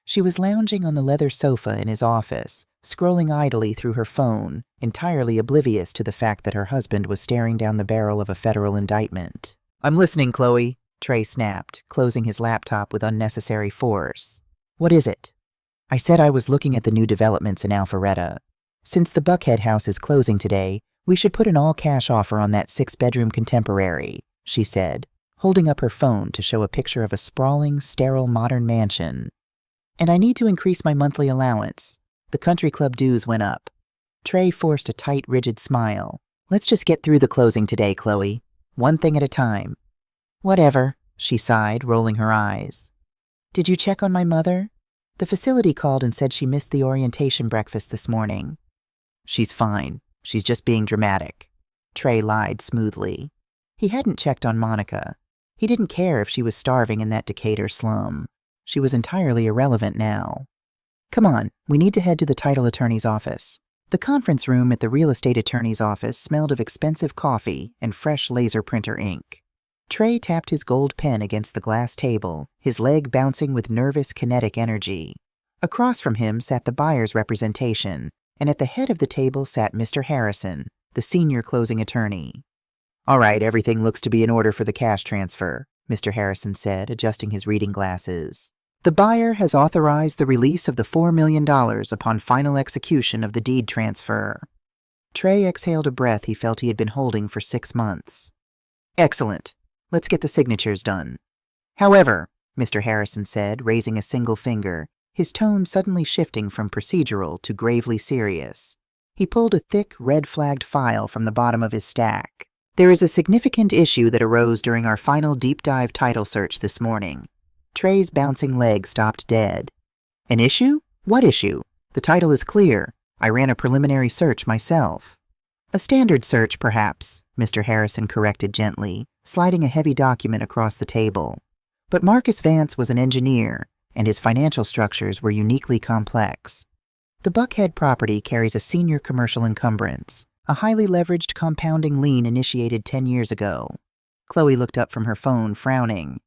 She was lounging on the leather sofa in his office, scrolling idly through her phone, entirely oblivious to the fact that her husband was staring down the barrel of a federal indictment. "I'm listening, Chloe," Trey snapped, closing his laptop with unnecessary force. "What is it?" "I said I was looking at the new developments in Alpharetta. Since the Buckhead house is closing today, we should put an all-cash offer on that 6-bedroom contemporary," she said, holding up her phone to show a picture of a sprawling, sterile modern mansion. "And I need to increase my monthly allowance. The country club dues went up." Trey forced a tight, rigid smile. "Let's just get through the closing today, Chloe. One thing at a time." "Whatever," she sighed, rolling her eyes. "Did you check on my mother? The facility called and said she missed the orientation breakfast this morning." "She's fine. She's just being dramatic," Trey lied smoothly. He hadn't checked on Monica. He didn't care if she was starving in that Decatur slum. She was entirely irrelevant now. "Come on, we need to head to the title attorney's office." The conference room at the real estate attorney's office smelled of expensive coffee and fresh laser printer ink. Trey tapped his gold pen against the glass table, his leg bouncing with nervous, kinetic energy. Across from him sat the buyer's representation, and at the head of the table sat Mr. Harrison, the senior closing attorney. "All right, everything looks to be in order for the cash transfer," Mr. Harrison said, adjusting his reading glasses. "The buyer has authorized the release of the $4 million upon final execution of the deed transfer." Trey exhaled a breath he felt he had been holding for 6 months. "Excellent. Let's get the signatures done." "However," Mr. Harrison said, raising a single finger, his tone suddenly shifting from procedural to gravely serious. He pulled a thick, red-flagged file from the bottom of his stack. "There is a significant issue that arose during our final deep-dive title search this morning." Trey's bouncing leg stopped dead. "An issue? What issue? The title is clear. I ran a preliminary search myself." "A standard search, perhaps," Mr. Harrison corrected gently, sliding a heavy document across the table. "But Marcus Vance was an engineer, and his financial structures were uniquely complex. The Buckhead property carries a senior commercial encumbrance, a highly leveraged compounding lien initiated 10 years ago." Chloe looked up from her phone, frowning.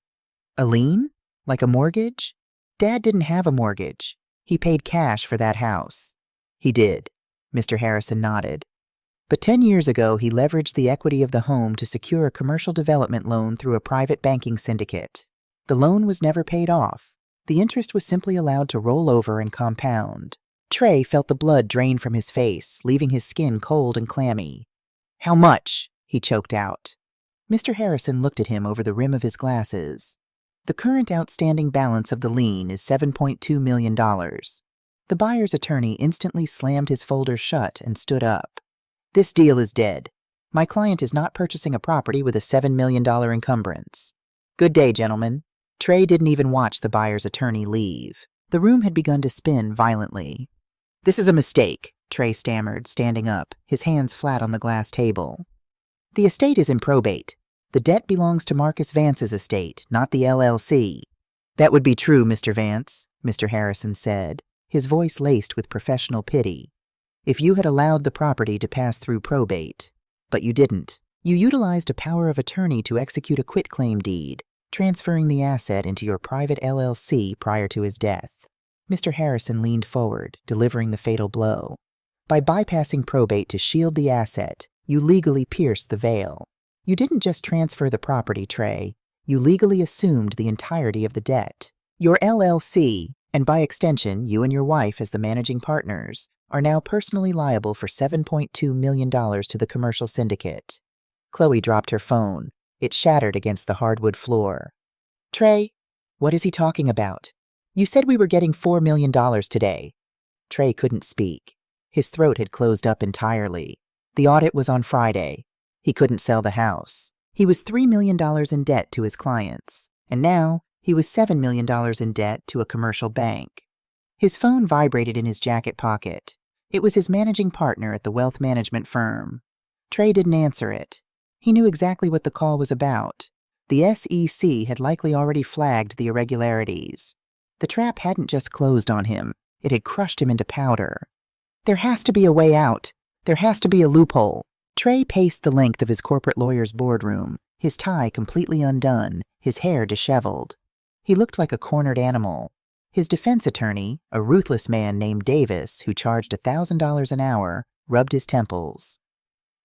"A lien? Like a mortgage?" "Dad didn't have a mortgage. He paid cash for that house." "He did," Mr. Harrison nodded. "But 10 years ago, he leveraged the equity of the home to secure a commercial development loan through a private banking syndicate. The loan was never paid off. The interest was simply allowed to roll over and compound." Trey felt the blood drain from his face, leaving his skin cold and clammy. "How much?" he choked out. Mr. Harrison looked at him over the rim of his glasses. "The current outstanding balance of the lien is $7.2 million. The buyer's attorney instantly slammed his folder shut and stood up. "This deal is dead. My client is not purchasing a property with a $7 million encumbrance. Good day, gentlemen." Trey didn't even watch the buyer's attorney leave. The room had begun to spin violently. "This is a mistake," Trey stammered, standing up, his hands flat on the glass table. "The estate is in probate. The debt belongs to Marcus Vance's estate, not the LLC." "That would be true, Mr. Vance," Mr. Harrison said, his voice laced with professional pity, "if you had allowed the property to pass through probate. But you didn't. You utilized a power of attorney to execute a quitclaim deed, transferring the asset into your private LLC prior to his death." Mr. Harrison leaned forward, delivering the fatal blow. "By bypassing probate to shield the asset, you legally pierced the veil. You didn't just transfer the property, Trey. You legally assumed the entirety of the debt. Your LLC, and by extension, you and your wife as the managing partners, are now personally liable for $7.2 million to the commercial syndicate." Chloe dropped her phone. It shattered against the hardwood floor. "Trey, what is he talking about? You said we were getting $4 million today." Trey couldn't speak. His throat had closed up entirely. The audit was on Friday. He couldn't sell the house. He was $3 million in debt to his clients, and now he was $7 million in debt to a commercial bank. His phone vibrated in his jacket pocket. It was his managing partner at the wealth management firm. Trey didn't answer it. He knew exactly what the call was about. The SEC had likely already flagged the irregularities. The trap hadn't just closed on him. It had crushed him into powder. There has to be a way out. There has to be a loophole. Trey paced the length of his corporate lawyer's boardroom, his tie completely undone, his hair disheveled. He looked like a cornered animal. His defense attorney, a ruthless man named Davis who charged $1,000 an hour, rubbed his temples.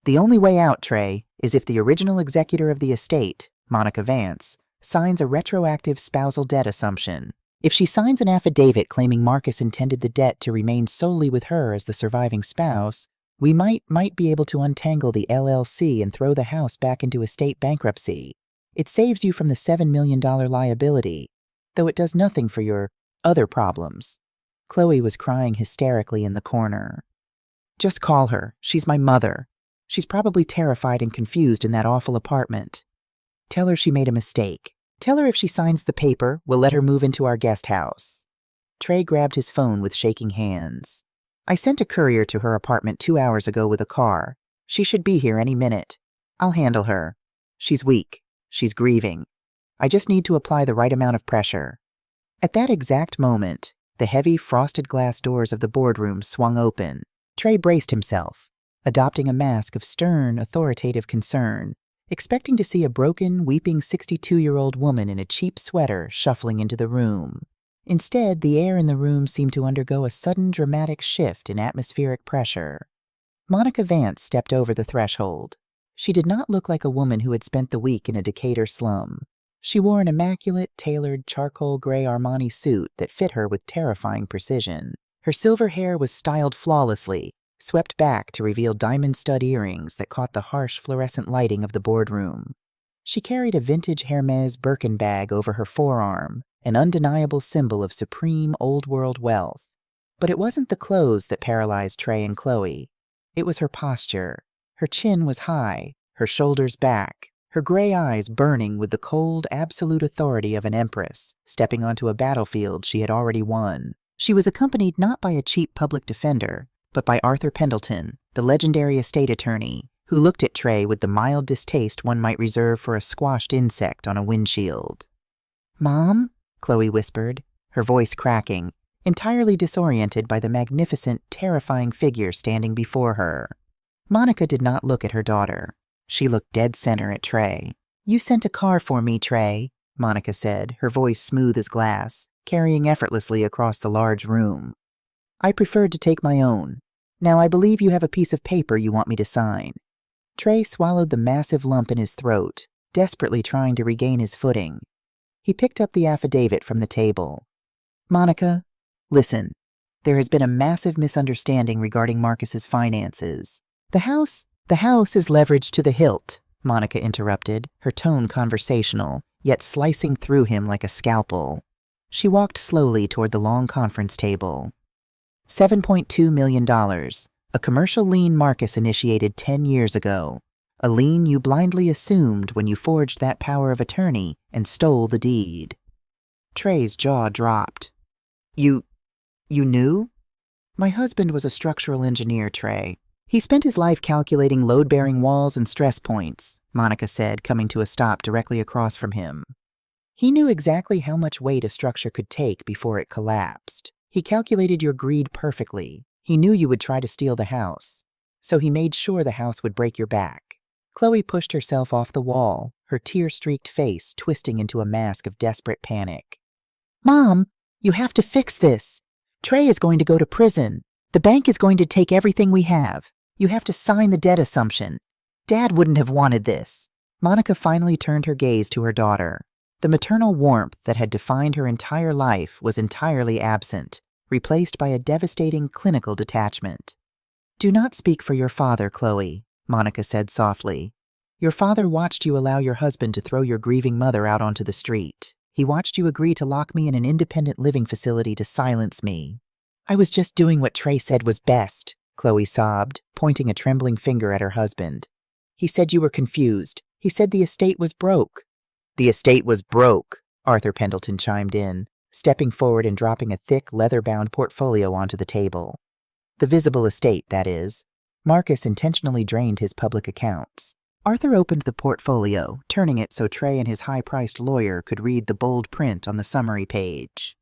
The only way out, Trey, is if the original executor of the estate, Monica Vance, signs a retroactive spousal debt assumption. If she signs an affidavit claiming Marcus intended the debt to remain solely with her as the surviving spouse, we might be able to untangle the LLC and throw the house back into estate bankruptcy. It saves you from the $7 million liability, though it does nothing for your other problems. Chloe was crying hysterically in the corner. Just call her. She's my mother. She's probably terrified and confused in that awful apartment. Tell her she made a mistake. Tell her if she signs the paper, we'll let her move into our guest house. Trey grabbed his phone with shaking hands. I sent a courier to her apartment 2 hours ago with a car. She should be here any minute. I'll handle her. She's weak. She's grieving. I just need to apply the right amount of pressure. At that exact moment, the heavy frosted glass doors of the boardroom swung open. Trey braced himself, adopting a mask of stern, authoritative concern, expecting to see a broken, weeping 62-year-old woman in a cheap sweater shuffling into the room. Instead, the air in the room seemed to undergo a sudden dramatic shift in atmospheric pressure. Monica Vance stepped over the threshold. She did not look like a woman who had spent the week in a Decatur slum. She wore an immaculate, tailored, charcoal gray Armani suit that fit her with terrifying precision. Her silver hair was styled flawlessly, swept back to reveal diamond stud earrings that caught the harsh fluorescent lighting of the boardroom. She carried a vintage Hermes Birkin bag over her forearm, an undeniable symbol of supreme old-world wealth. But it wasn't the clothes that paralyzed Trey and Chloe. It was her posture. Her chin was high, her shoulders back, her gray eyes burning with the cold, absolute authority of an empress, stepping onto a battlefield she had already won. She was accompanied not by a cheap public defender, but by Arthur Pendleton, the legendary estate attorney, who looked at Trey with the mild distaste one might reserve for a squashed insect on a windshield. "Mom?" Chloe whispered, her voice cracking, entirely disoriented by the magnificent, terrifying figure standing before her. Monica did not look at her daughter. She looked dead center at Trey. "You sent a car for me, Trey," Monica said, her voice smooth as glass, carrying effortlessly across the large room. "I preferred to take my own. Now I believe you have a piece of paper you want me to sign." Trey swallowed the massive lump in his throat, desperately trying to regain his footing. He picked up the affidavit from the table. "Monica, listen. There has been a massive misunderstanding regarding Marcus's finances. The house is leveraged to the hilt," Monica interrupted, her tone conversational, yet slicing through him like a scalpel. She walked slowly toward the long conference table. $7.2 million, a commercial lien Marcus initiated 10 years ago. A lien you blindly assumed when you forged that power of attorney and stole the deed. Trey's jaw dropped. You knew?" "My husband was a structural engineer, Trey. He spent his life calculating load-bearing walls and stress points," Monica said, coming to a stop directly across from him. "He knew exactly how much weight a structure could take before it collapsed. He calculated your greed perfectly. He knew you would try to steal the house, so he made sure the house would break your back." Chloe pushed herself off the wall, her tear-streaked face twisting into a mask of desperate panic. "Mom, you have to fix this. Trey is going to go to prison. The bank is going to take everything we have. You have to sign the debt assumption. Dad wouldn't have wanted this." Monica finally turned her gaze to her daughter. The maternal warmth that had defined her entire life was entirely absent, replaced by a devastating clinical detachment. "Do not speak for your father, Chloe," Monica said softly. "Your father watched you allow your husband to throw your grieving mother out onto the street. He watched you agree to lock me in an independent living facility to silence me." "I was just doing what Trey said was best," Chloe sobbed, pointing a trembling finger at her husband. "He said you were confused. He said the estate was broke." "The estate was broke," Arthur Pendleton chimed in, stepping forward and dropping a thick, leather-bound portfolio onto the table. "The visible estate, that is. Marcus intentionally drained his public accounts." Arthur opened the portfolio, turning it so Trey and his high-priced lawyer could read the bold print on the summary page.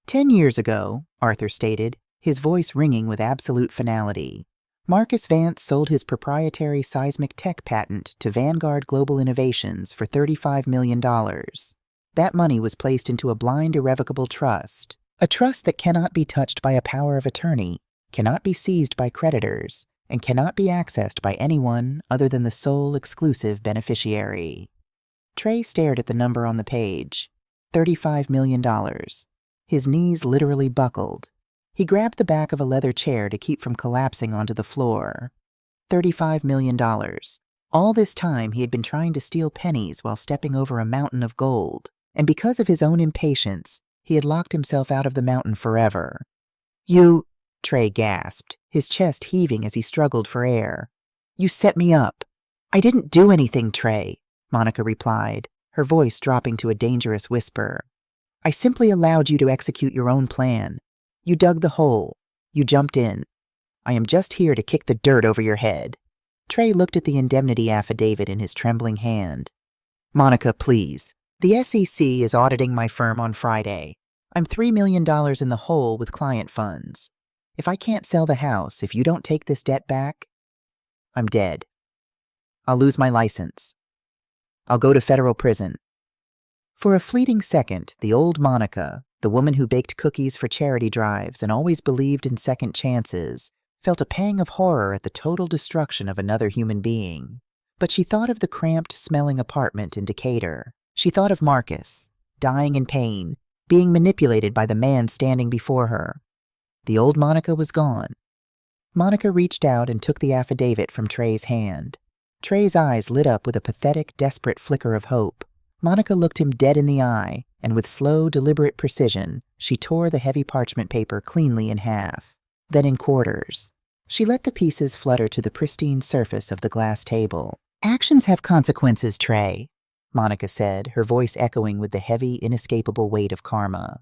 10 years ago, Arthur stated, his voice ringing with absolute finality, Marcus Vance sold his proprietary seismic tech patent to Vanguard Global Innovations for $35 million. That money was placed into a blind irrevocable trust. A trust that cannot be touched by a power of attorney, cannot be seized by creditors, and cannot be accessed by anyone other than the sole exclusive beneficiary. Trey stared at the number on the page. $35 million. His knees literally buckled. He grabbed the back of a leather chair to keep from collapsing onto the floor. $35 million. All this time he had been trying to steal pennies while stepping over a mountain of gold, and because of his own impatience, he had locked himself out of the mountain forever. "You," Trey gasped, his chest heaving as he struggled for air. "You set me up." "I didn't do anything, Trey," Monica replied, her voice dropping to a dangerous whisper. "I simply allowed you to execute your own plan. You dug the hole. You jumped in. I am just here to kick the dirt over your head." Trey looked at the indemnity affidavit in his trembling hand. "Monica, please. The SEC is auditing my firm on Friday. I'm $3 million in the hole with client funds. If I can't sell the house, if you don't take this debt back, I'm dead. I'll lose my license. I'll go to federal prison." For a fleeting second, the old Monica, the woman who baked cookies for charity drives and always believed in second chances, felt a pang of horror at the total destruction of another human being. But she thought of the cramped, smelling apartment in Decatur. She thought of Marcus, dying in pain, being manipulated by the man standing before her. The old Monica was gone. Monica reached out and took the affidavit from Trey's hand. Trey's eyes lit up with a pathetic, desperate flicker of hope. Monica looked him dead in the eye, and with slow, deliberate precision, she tore the heavy parchment paper cleanly in half, then in quarters. She let the pieces flutter to the pristine surface of the glass table. "Actions have consequences, Trey," Monica said, her voice echoing with the heavy, inescapable weight of karma.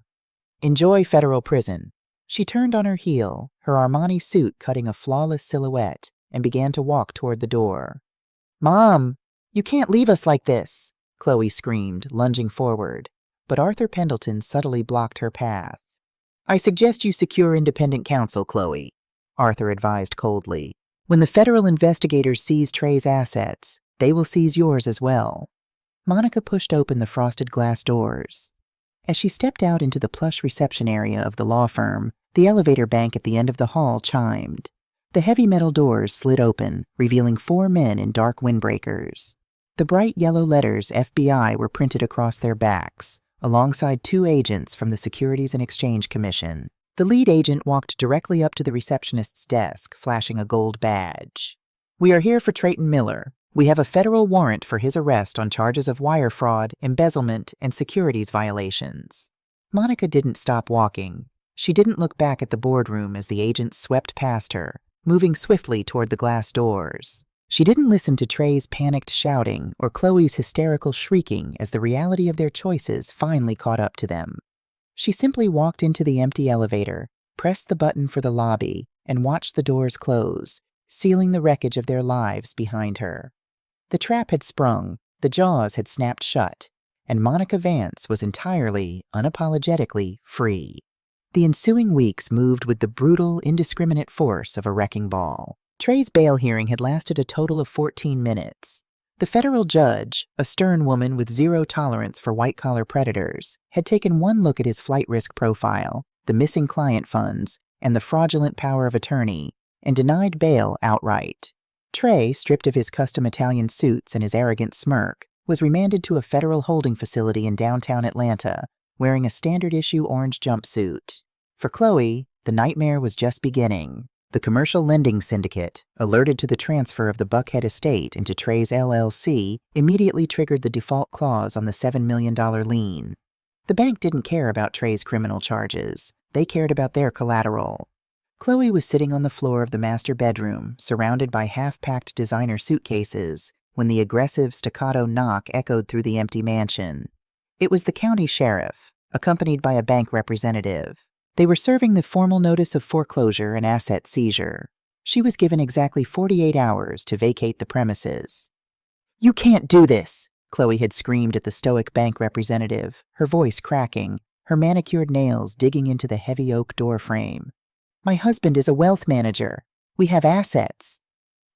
"Enjoy federal prison." She turned on her heel, her Armani suit cutting a flawless silhouette, and began to walk toward the door. "Mom, you can't leave us like this," Chloe screamed, lunging forward, but Arthur Pendleton subtly blocked her path. "I suggest you secure independent counsel, Chloe," Arthur advised coldly. "When the federal investigators seize Trey's assets, they will seize yours as well." Monica pushed open the frosted glass doors. As she stepped out into the plush reception area of the law firm, the elevator bank at the end of the hall chimed. The heavy metal doors slid open, revealing 4 men in dark windbreakers. The bright yellow letters FBI were printed across their backs, alongside 2 agents from the Securities and Exchange Commission. The lead agent walked directly up to the receptionist's desk, flashing a gold badge. "We are here for Trayton Miller. We have a federal warrant for his arrest on charges of wire fraud, embezzlement, and securities violations." Monica didn't stop walking. She didn't look back at the boardroom as the agents swept past her, moving swiftly toward the glass doors. She didn't listen to Trey's panicked shouting or Chloe's hysterical shrieking as the reality of their choices finally caught up to them. She simply walked into the empty elevator, pressed the button for the lobby, and watched the doors close, sealing the wreckage of their lives behind her. The trap had sprung, the jaws had snapped shut, and Monica Vance was entirely, unapologetically free. The ensuing weeks moved with the brutal, indiscriminate force of a wrecking ball. Trey's bail hearing had lasted a total of 14 minutes. The federal judge, a stern woman with zero tolerance for white-collar predators, had taken one look at his flight risk profile, the missing client funds, and the fraudulent power of attorney, and denied bail outright. Trey, stripped of his custom Italian suits and his arrogant smirk, was remanded to a federal holding facility in downtown Atlanta, wearing a standard-issue orange jumpsuit. For Chloe, the nightmare was just beginning. The commercial lending syndicate, alerted to the transfer of the Buckhead estate into Trey's LLC, immediately triggered the default clause on the $7 million lien. The bank didn't care about Trey's criminal charges. They cared about their collateral. Chloe was sitting on the floor of the master bedroom, surrounded by half-packed designer suitcases, when the aggressive staccato knock echoed through the empty mansion. It was the county sheriff, accompanied by a bank representative. They were serving the formal notice of foreclosure and asset seizure. She was given exactly 48 hours to vacate the premises. "You can't do this," Chloe had screamed at the stoic bank representative, her voice cracking, her manicured nails digging into the heavy oak door frame. "My husband is a wealth manager. We have assets."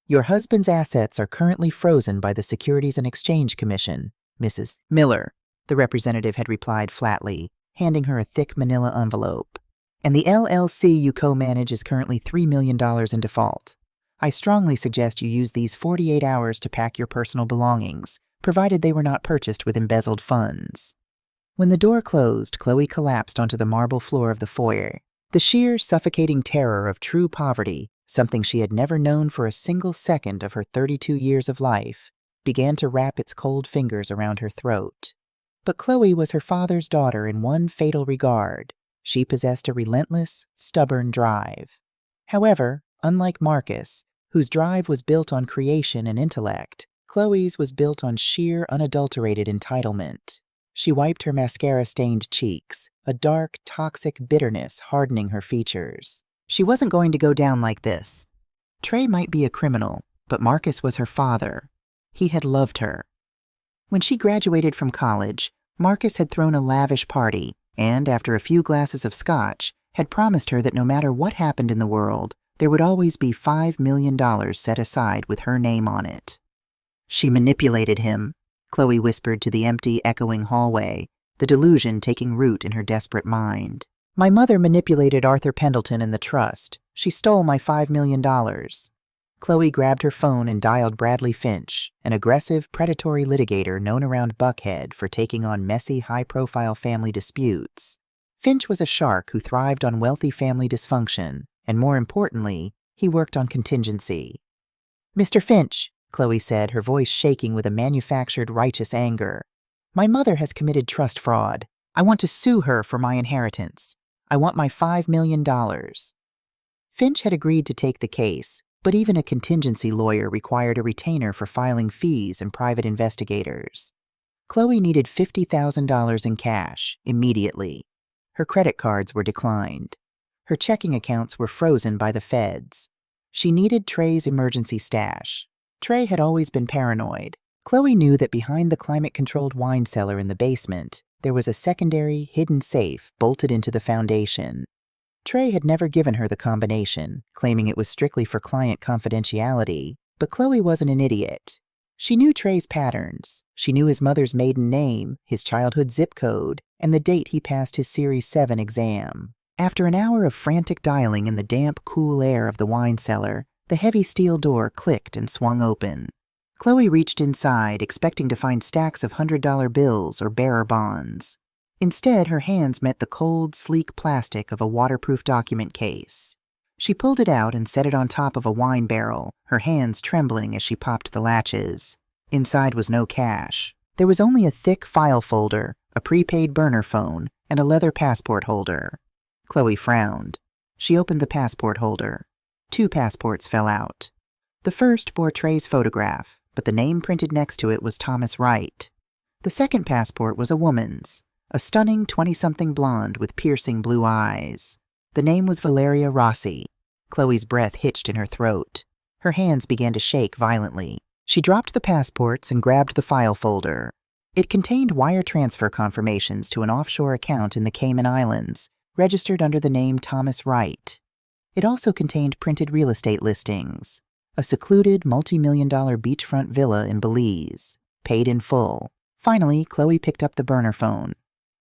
"Your husband's assets are currently frozen by the Securities and Exchange Commission, Mrs. Miller," the representative had replied flatly, handing her a thick manila envelope. "And the LLC you co-manage is currently $3 million in default. I strongly suggest you use these 48 hours to pack your personal belongings, provided they were not purchased with embezzled funds." When the door closed, Chloe collapsed onto the marble floor of the foyer. The sheer, suffocating terror of true poverty, something she had never known for a single second of her 32 years of life, began to wrap its cold fingers around her throat. But Chloe was her father's daughter in one fatal regard. She possessed a relentless, stubborn drive. However, unlike Marcus, whose drive was built on creation and intellect, Chloe's was built on sheer, unadulterated entitlement. She wiped her mascara-stained cheeks, a dark, toxic bitterness hardening her features. She wasn't going to go down like this. Trey might be a criminal, but Marcus was her father. He had loved her. When she graduated from college, Marcus had thrown a lavish party and, after a few glasses of scotch, had promised her that no matter what happened in the world, there would always be $5 million set aside with her name on it. "She manipulated him," Chloe whispered to the empty, echoing hallway, the delusion taking root in her desperate mind. "My mother manipulated Arthur Pendleton and the trust. She stole my $5 million. Chloe grabbed her phone and dialed Bradley Finch, an aggressive, predatory litigator known around Buckhead for taking on messy, high-profile family disputes. Finch was a shark who thrived on wealthy family dysfunction, and more importantly, he worked on contingency. "Mr. Finch," Chloe said, her voice shaking with a manufactured righteous anger, "my mother has committed trust fraud. I want to sue her for my inheritance. I want my $5 million. Finch had agreed to take the case, but even a contingency lawyer required a retainer for filing fees and private investigators. Chloe needed $50,000 in cash, immediately. Her credit cards were declined. Her checking accounts were frozen by the feds. She needed Trey's emergency stash. Trey had always been paranoid. Chloe knew that behind the climate-controlled wine cellar in the basement, there was a secondary, hidden safe bolted into the foundation. Trey had never given her the combination, claiming it was strictly for client confidentiality, but Chloe wasn't an idiot. She knew Trey's patterns. She knew his mother's maiden name, his childhood zip code, and the date he passed his Series 7 exam. After an hour of frantic dialing in the damp, cool air of the wine cellar, the heavy steel door clicked and swung open. Chloe reached inside, expecting to find stacks of $100 bills or bearer bonds. Instead, her hands met the cold, sleek plastic of a waterproof document case. She pulled it out and set it on top of a wine barrel, her hands trembling as she popped the latches. Inside was no cash. There was only a thick file folder, a prepaid burner phone, and a leather passport holder. Chloe frowned. She opened the passport holder. 2 passports fell out. The first bore Trey's photograph, but the name printed next to it was Thomas Wright. The second passport was a woman's, a stunning 20-something blonde with piercing blue eyes. The name was Valeria Rossi. Chloe's breath hitched in her throat. Her hands began to shake violently. She dropped the passports and grabbed the file folder. It contained wire transfer confirmations to an offshore account in the Cayman Islands, registered under the name Thomas Wright. It also contained printed real estate listings. A secluded, multi-million-dollar beachfront villa in Belize, paid in full. Finally, Chloe picked up the burner phone.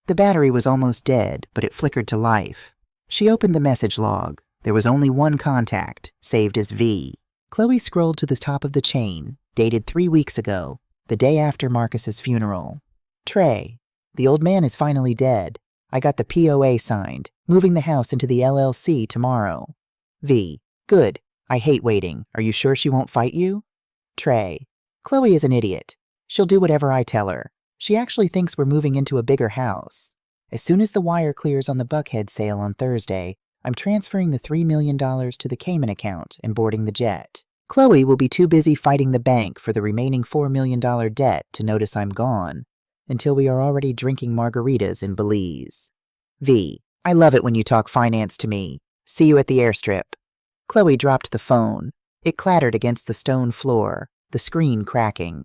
The battery was almost dead, but it flickered to life. She opened the message log. There was only one contact, saved as V. Chloe scrolled to the top of the chain, dated 3 weeks ago, the day after Marcus's funeral. Trey, the old man is finally dead. I got the POA signed, moving the house into the LLC tomorrow. V, good. I hate waiting. Are you sure she won't fight you? Trey, Chloe is an idiot. She'll do whatever I tell her. She actually thinks we're moving into a bigger house. As soon as the wire clears on the Buckhead sale on Thursday, I'm transferring the $3 million to the Cayman account and boarding the jet. Chloe will be too busy fighting the bank for the remaining $4 million debt to notice I'm gone, until we are already drinking margaritas in Belize. V, I love it when you talk finance to me. See you at the airstrip. Chloe dropped the phone. It clattered against the stone floor, the screen cracking.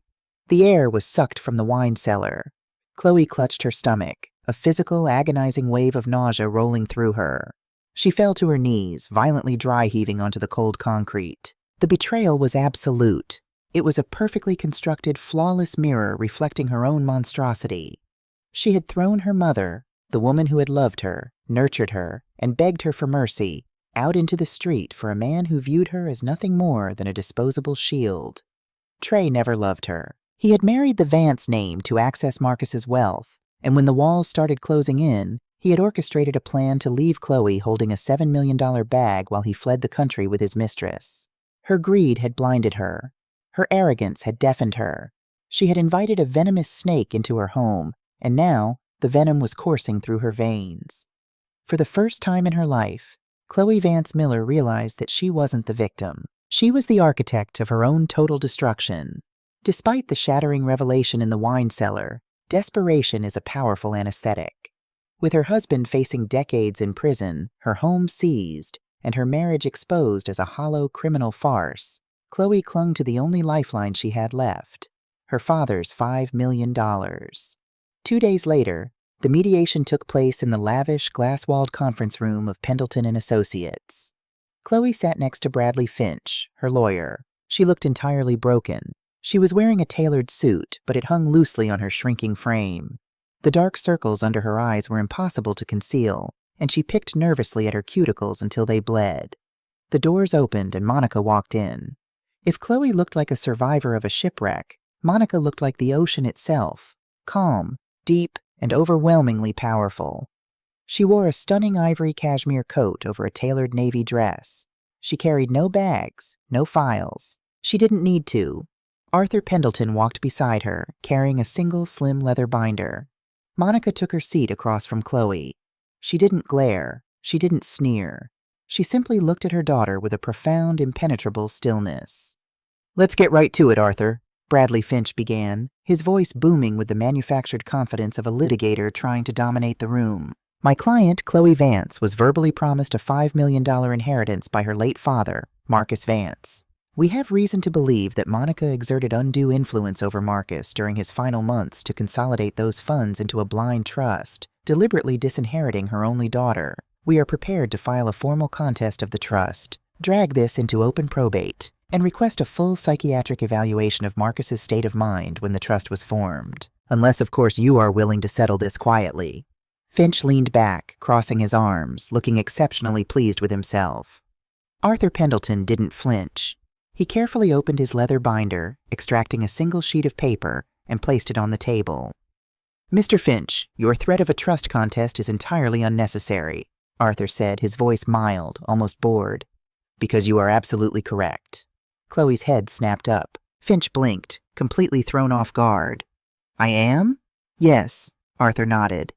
The air was sucked from the wine cellar. Chloe clutched her stomach, a physical, agonizing wave of nausea rolling through her. She fell to her knees, violently dry-heaving onto the cold concrete. The betrayal was absolute. It was a perfectly constructed, flawless mirror reflecting her own monstrosity. She had thrown her mother, the woman who had loved her, nurtured her, and begged her for mercy, out into the street for a man who viewed her as nothing more than a disposable shield. Trey never loved her. He had married the Vance name to access Marcus's wealth, and when the walls started closing in, he had orchestrated a plan to leave Chloe holding a $7 million bag while he fled the country with his mistress. Her greed had blinded her. Her arrogance had deafened her. She had invited a venomous snake into her home, and now the venom was coursing through her veins. For the first time in her life, Chloe Vance Miller realized that she wasn't the victim. She was the architect of her own total destruction. Despite the shattering revelation in the wine cellar, desperation is a powerful anesthetic. With her husband facing decades in prison, her home seized, and her marriage exposed as a hollow criminal farce, Chloe clung to the only lifeline she had left, her father's $5 million. 2 days later, the mediation took place in the lavish, glass-walled conference room of Pendleton and Associates. Chloe sat next to Bradley Finch, her lawyer. She looked entirely broken. She was wearing a tailored suit, but it hung loosely on her shrinking frame. The dark circles under her eyes were impossible to conceal, and she picked nervously at her cuticles until they bled. The doors opened and Monica walked in. If Chloe looked like a survivor of a shipwreck, Monica looked like the ocean itself, calm, deep, and overwhelmingly powerful. She wore a stunning ivory cashmere coat over a tailored navy dress. She carried no bags, no files. She didn't need to. Arthur Pendleton walked beside her, carrying a single slim leather binder. Monica took her seat across from Chloe. She didn't glare. She didn't sneer. She simply looked at her daughter with a profound, impenetrable stillness. "Let's get right to it, Arthur," Bradley Finch began, his voice booming with the manufactured confidence of a litigator trying to dominate the room. "My client, Chloe Vance, was verbally promised a $5 million inheritance by her late father, Marcus Vance. We have reason to believe that Monica exerted undue influence over Marcus during his final months to consolidate those funds into a blind trust, deliberately disinheriting her only daughter. We are prepared to file a formal contest of the trust, drag this into open probate, and request a full psychiatric evaluation of Marcus's state of mind when the trust was formed. Unless, of course, you are willing to settle this quietly." Finch leaned back, crossing his arms, looking exceptionally pleased with himself. Arthur Pendleton didn't flinch. He carefully opened his leather binder, extracting a single sheet of paper, and placed it on the table. "Mr. Finch, your threat of a trust contest is entirely unnecessary," Arthur said, his voice mild, almost bored. "Because you are absolutely correct." Chloe's head snapped up. Finch blinked, completely thrown off guard. "I am?" "Yes," Arthur nodded.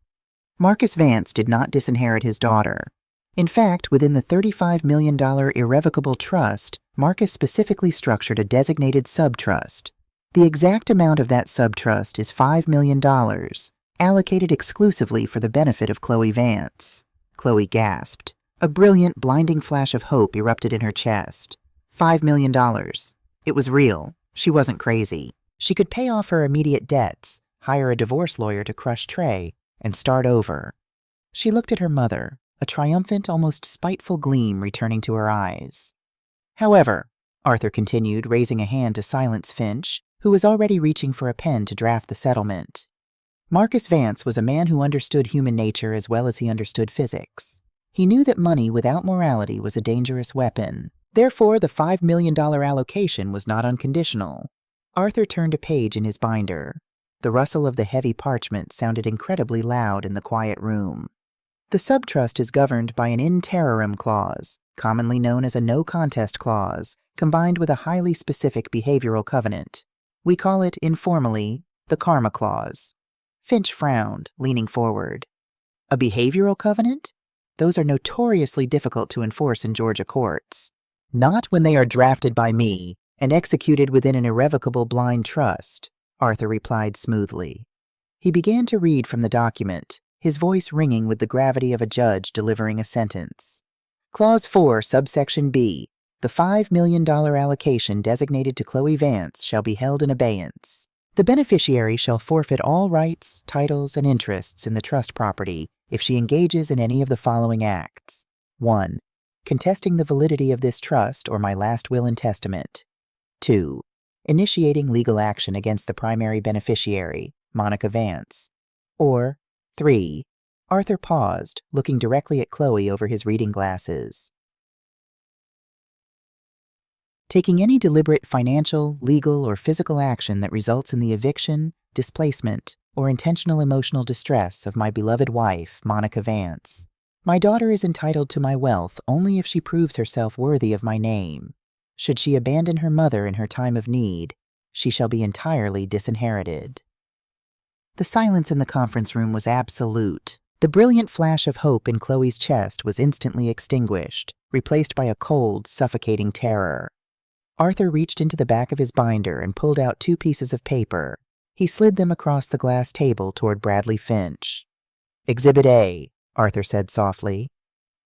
Marcus Vance did not disinherit his daughter. In fact, within the $35 million irrevocable trust, Marcus specifically structured a designated subtrust. The exact amount of that subtrust is $5 million, allocated exclusively for the benefit of Chloe Vance. Chloe gasped. A brilliant, blinding flash of hope erupted in her chest. $5 million. It was real. She wasn't crazy. She could pay off her immediate debts, hire a divorce lawyer to crush Trey, and start over. She looked at her mother, a triumphant, almost spiteful gleam returning to her eyes. "However," Arthur continued, raising a hand to silence Finch, who was already reaching for a pen to draft the settlement, "Marcus Vance was a man who understood human nature as well as he understood physics. He knew that money without morality was a dangerous weapon. Therefore, the $5 million allocation was not unconditional." Arthur turned a page in his binder. The rustle of the heavy parchment sounded incredibly loud in the quiet room. "The subtrust is governed by an in terrorem clause, commonly known as a no-contest clause, combined with a highly specific behavioral covenant. We call it, informally, the karma clause." Finch frowned, leaning forward. "A behavioral covenant? Those are notoriously difficult to enforce in Georgia courts." "Not when they are drafted by me and executed within an irrevocable blind trust," Arthur replied smoothly. He began to read from the document, his voice ringing with the gravity of a judge delivering a sentence. "Clause 4, subsection B. The $5 million allocation designated to Chloe Vance shall be held in abeyance. The beneficiary shall forfeit all rights, titles, and interests in the trust property if she engages in any of the following acts. 1. Contesting the validity of this trust or my last will and testament. 2. Initiating legal action against the primary beneficiary, Monica Vance. Or 3. Arthur paused, looking directly at Chloe over his reading glasses. Taking any deliberate financial, legal, or physical action that results in the eviction, displacement, or intentional emotional distress of my beloved wife, Monica Vance. My daughter is entitled to my wealth only if she proves herself worthy of my name. Should she abandon her mother in her time of need, she shall be entirely disinherited. The silence in the conference room was absolute. The brilliant flash of hope in Chloe's chest was instantly extinguished, replaced by a cold, suffocating terror. Arthur reached into the back of his binder and pulled out 2 pieces of paper. He slid them across the glass table toward Bradley Finch. Exhibit A, Arthur said softly.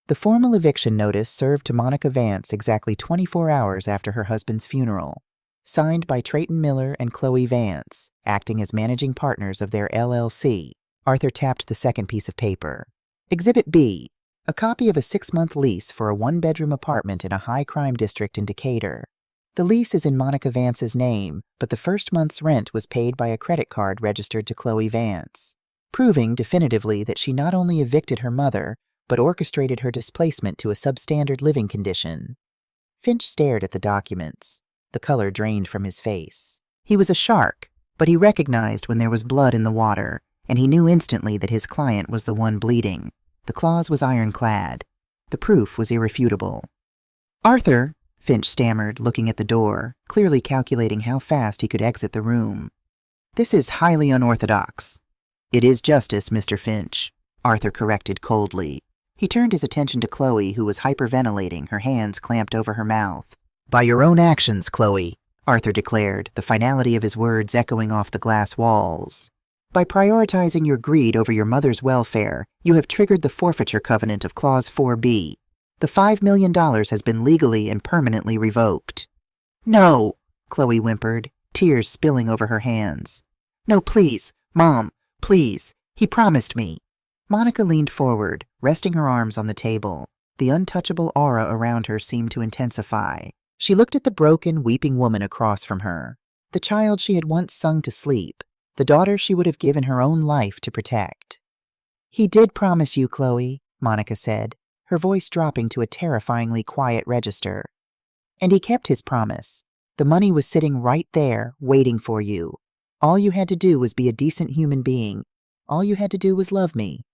The formal eviction notice served to Monica Vance exactly 24 hours after her husband's funeral. Signed by Trayton Miller and Chloe Vance, acting as managing partners of their LLC. Arthur tapped the second piece of paper. Exhibit B, a copy of a 6-month lease for a 1-bedroom apartment in a high-crime district in Decatur. The lease is in Monica Vance's name, but the first month's rent was paid by a credit card registered to Chloe Vance, proving definitively that she not only evicted her mother, but orchestrated her displacement to a substandard living condition. Finch stared at the documents. The color drained from his face. He was a shark, but he recognized when there was blood in the water, and he knew instantly that his client was the one bleeding. The clause was ironclad. The proof was irrefutable. "Arthur," Finch stammered, looking at the door, clearly calculating how fast he could exit the room. "This is highly unorthodox." "It is justice, Mr. Finch," Arthur corrected coldly. He turned his attention to Chloe, who was hyperventilating, her hands clamped over her mouth. "By your own actions, Chloe," Arthur declared, the finality of his words echoing off the glass walls. "By prioritizing your greed over your mother's welfare, you have triggered the forfeiture covenant of Clause 4B. The $5 million has been legally and permanently revoked." "No," Chloe whimpered, tears spilling over her hands. "No, please, Mom, please. He promised me." Monica leaned forward, resting her arms on the table. The untouchable aura around her seemed to intensify. She looked at the broken, weeping woman across from her, the child she had once sung to sleep, the daughter she would have given her own life to protect. "He did promise you, Chloe," Monica said, her voice dropping to a terrifyingly quiet register. "And he kept his promise. The money was sitting right there, waiting for you. All you had to do was be a decent human being. All you had to do was love me."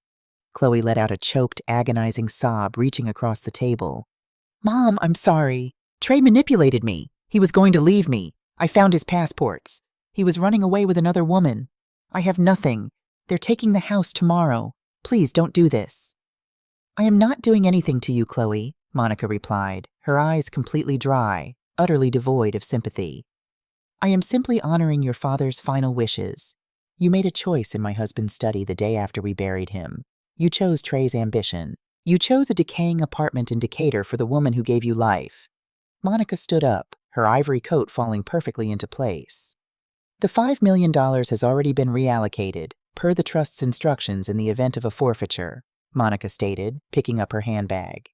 Chloe let out a choked, agonizing sob, reaching across the table. "Mom, I'm sorry. Trey manipulated me. He was going to leave me. I found his passports. He was running away with another woman. I have nothing. They're taking the house tomorrow. Please don't do this." "I am not doing anything to you, Chloe," Monica replied, her eyes completely dry, utterly devoid of sympathy. "I am simply honoring your father's final wishes. You made a choice in my husband's study the day after we buried him. You chose Trey's ambition. You chose a decaying apartment in Decatur for the woman who gave you life." Monica stood up, her ivory coat falling perfectly into place. "The $5 million has already been reallocated, per the trust's instructions in the event of a forfeiture," Monica stated, picking up her handbag.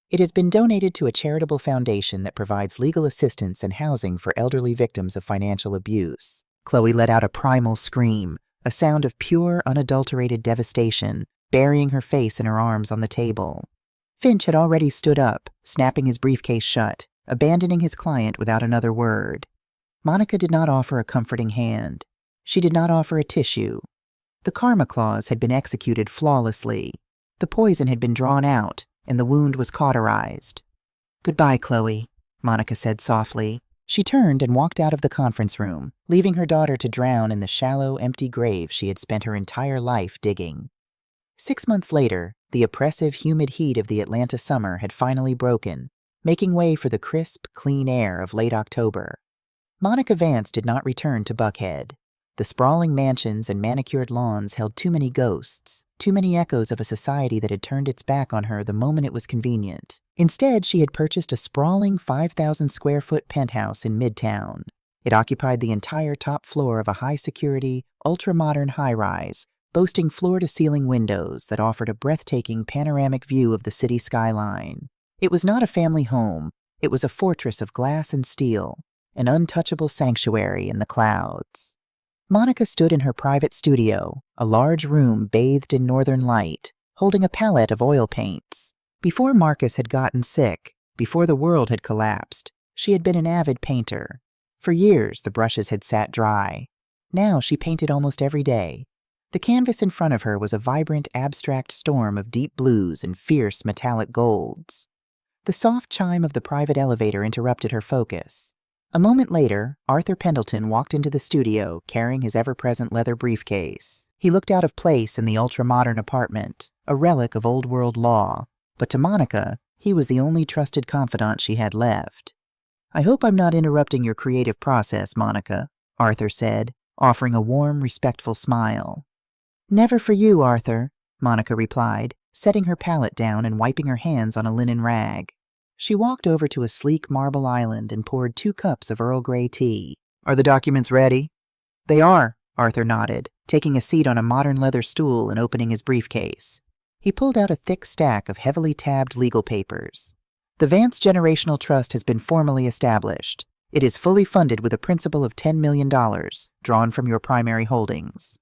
"It has been donated to a charitable foundation that provides legal assistance and housing for elderly victims of financial abuse." Chloe let out a primal scream, a sound of pure, unadulterated devastation, burying her face in her arms on the table. Finch had already stood up, snapping his briefcase shut, abandoning his client without another word. Monica did not offer a comforting hand. She did not offer a tissue. The karma clause had been executed flawlessly. The poison had been drawn out, and the wound was cauterized. "Goodbye, Chloe," Monica said softly. She turned and walked out of the conference room, leaving her daughter to drown in the shallow, empty grave she had spent her entire life digging. 6 months later, the oppressive, humid heat of the Atlanta summer had finally broken, making way for the crisp, clean air of late October. Monica Vance did not return to Buckhead. The sprawling mansions and manicured lawns held too many ghosts, too many echoes of a society that had turned its back on her the moment it was convenient. Instead, she had purchased a sprawling 5,000-square-foot penthouse in Midtown. It occupied the entire top floor of a high-security, ultra-modern high-rise, boasting floor-to-ceiling windows that offered a breathtaking panoramic view of the city skyline. It was not a family home. It was a fortress of glass and steel, an untouchable sanctuary in the clouds. Monica stood in her private studio, a large room bathed in northern light, holding a palette of oil paints. Before Marcus had gotten sick, before the world had collapsed, she had been an avid painter. For years, the brushes had sat dry. Now she painted almost every day. The canvas in front of her was a vibrant, abstract storm of deep blues and fierce, metallic golds. The soft chime of the private elevator interrupted her focus. A moment later, Arthur Pendleton walked into the studio, carrying his ever-present leather briefcase. He looked out of place in the ultra-modern apartment, a relic of old-world law. But to Monica, he was the only trusted confidant she had left. "I hope I'm not interrupting your creative process, Monica," Arthur said, offering a warm, respectful smile. "Never for you, Arthur," Monica replied, setting her palette down and wiping her hands on a linen rag. She walked over to a sleek marble island and poured 2 cups of Earl Grey tea. "Are the documents ready?" "They are," Arthur nodded, taking a seat on a modern leather stool and opening his briefcase. He pulled out a thick stack of heavily tabbed legal papers. "The Vance Generational Trust has been formally established. It is fully funded with a principal of $10 million, drawn from your primary holdings."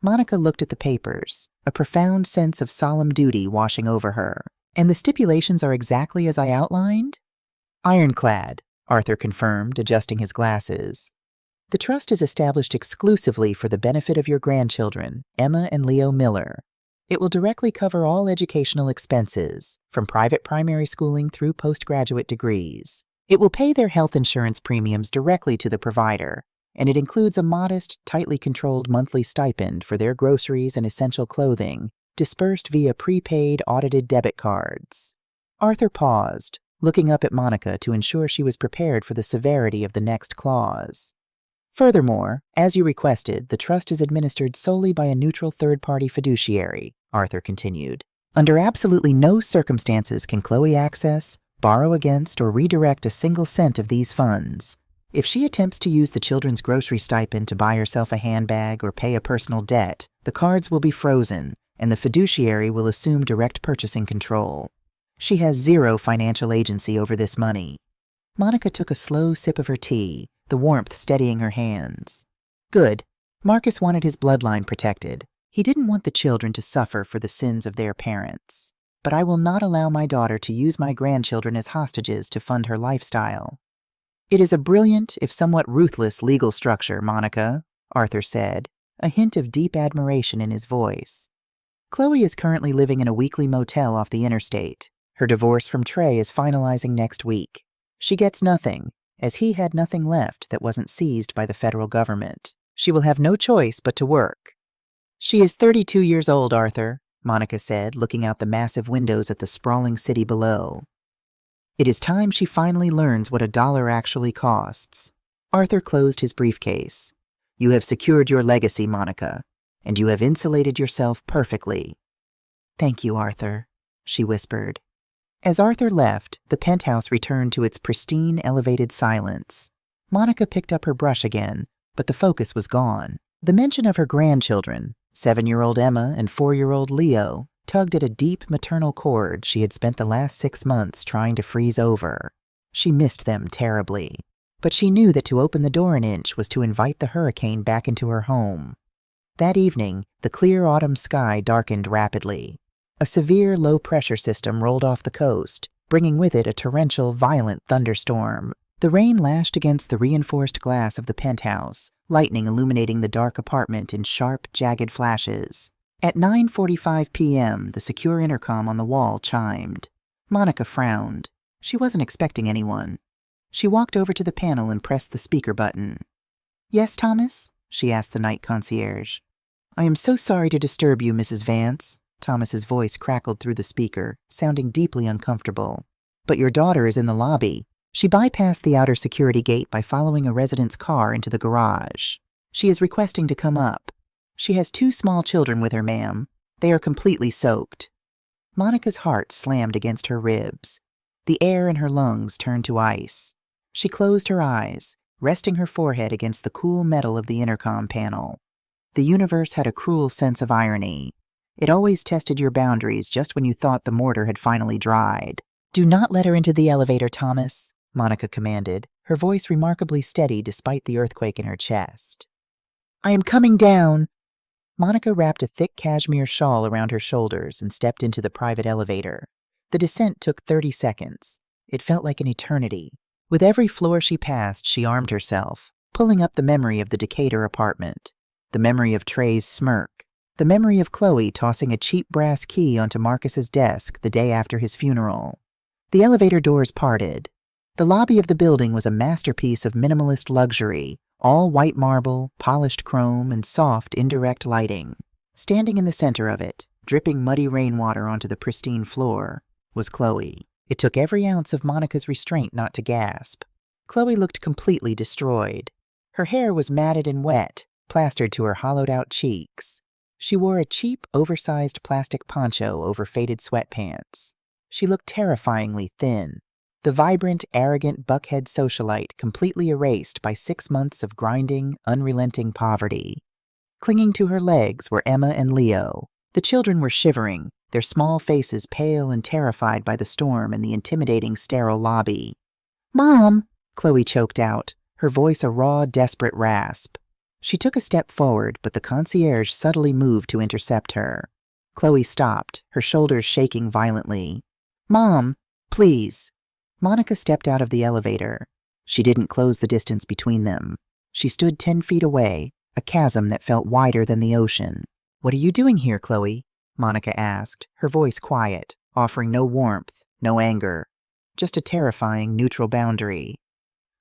Monica looked at the papers, a profound sense of solemn duty washing over her. "And the stipulations are exactly as I outlined?" "Ironclad," Arthur confirmed, adjusting his glasses. "The trust is established exclusively for the benefit of your grandchildren, Emma and Leo Miller. It will directly cover all educational expenses, from private primary schooling through postgraduate degrees. It will pay their health insurance premiums directly to the provider, and it includes a modest, tightly controlled monthly stipend for their groceries and essential clothing, dispersed via prepaid, audited debit cards." Arthur paused, looking up at Monica to ensure she was prepared for the severity of the next clause. "Furthermore, as you requested, the trust is administered solely by a neutral third-party fiduciary," Arthur continued. "Under absolutely no circumstances can Chloe access, borrow against, or redirect a single cent of these funds. If she attempts to use the children's grocery stipend to buy herself a handbag or pay a personal debt, the cards will be frozen, and the fiduciary will assume direct purchasing control. She has zero financial agency over this money." Monica took a slow sip of her tea, the warmth steadying her hands. "Good. Marcus wanted his bloodline protected. He didn't want the children to suffer for the sins of their parents. But I will not allow my daughter to use my grandchildren as hostages to fund her lifestyle." "It is a brilliant, if somewhat ruthless, legal structure, Monica," Arthur said, a hint of deep admiration in his voice. "Chloe is currently living in a weekly motel off the interstate. Her divorce from Trey is finalizing next week. She gets nothing, as he had nothing left that wasn't seized by the federal government. She will have no choice but to work." "She is 32 years old, Arthur," Monica said, looking out the massive windows at the sprawling city below. "It is time she finally learns what a dollar actually costs." Arthur closed his briefcase. "You have secured your legacy, Monica, and you have insulated yourself perfectly." "Thank you, Arthur," she whispered. As Arthur left, the penthouse returned to its pristine, elevated silence. Monica picked up her brush again, but the focus was gone. The mention of her grandchildren, 7-year-old Emma and 4-year-old Leo, tugged at a deep maternal cord she had spent the last 6 months trying to freeze over. She missed them terribly, but she knew that to open the door an inch was to invite the hurricane back into her home. That evening, the clear autumn sky darkened rapidly. A severe low-pressure system rolled off the coast, bringing with it a torrential, violent thunderstorm. The rain lashed against the reinforced glass of the penthouse, lightning illuminating the dark apartment in sharp, jagged flashes. At 9:45 p.m., the secure intercom on the wall chimed. Monica frowned. She wasn't expecting anyone. She walked over to the panel and pressed the speaker button. "Yes, Thomas?" she asked the night concierge. "I am so sorry to disturb you, Mrs. Vance." Thomas's voice crackled through the speaker, sounding deeply uncomfortable. "But your daughter is in the lobby. She bypassed the outer security gate by following a resident's car into the garage. She is requesting to come up. She has 2 small children with her, ma'am. They are completely soaked." Monica's heart slammed against her ribs. The air in her lungs turned to ice. She closed her eyes, resting her forehead against the cool metal of the intercom panel. The universe had a cruel sense of irony. It always tested your boundaries just when you thought the mortar had finally dried. "Do not let her into the elevator, Thomas," Monica commanded, her voice remarkably steady despite the earthquake in her chest. "I am coming down." Monica wrapped a thick cashmere shawl around her shoulders and stepped into the private elevator. The descent took 30 seconds. It felt like an eternity. With every floor she passed, she armed herself, pulling up the memory of the Decatur apartment, the memory of Trey's smirk, the memory of Chloe tossing a cheap brass key onto Marcus's desk the day after his funeral. The elevator doors parted. The lobby of the building was a masterpiece of minimalist luxury, all white marble, polished chrome, and soft, indirect lighting. Standing in the center of it, dripping muddy rainwater onto the pristine floor, was Chloe. It took every ounce of Monica's restraint not to gasp. Chloe looked completely destroyed. Her hair was matted and wet, plastered to her hollowed-out cheeks. She wore a cheap, oversized plastic poncho over faded sweatpants. She looked terrifyingly thin. The vibrant, arrogant buckhead socialite completely erased by 6 months of grinding, unrelenting poverty. Clinging to her legs were Emma and Leo. The children were shivering, their small faces pale and terrified by the storm and the intimidating sterile lobby. "Mom!" Chloe choked out, her voice a raw, desperate rasp. She took a step forward, but the concierge subtly moved to intercept her. Chloe stopped, her shoulders shaking violently. "Mom, please." Monica stepped out of the elevator. She didn't close the distance between them. She stood 10 feet away, a chasm that felt wider than the ocean. "What are you doing here, Chloe?" Monica asked, her voice quiet, offering no warmth, no anger, just a terrifying, neutral boundary.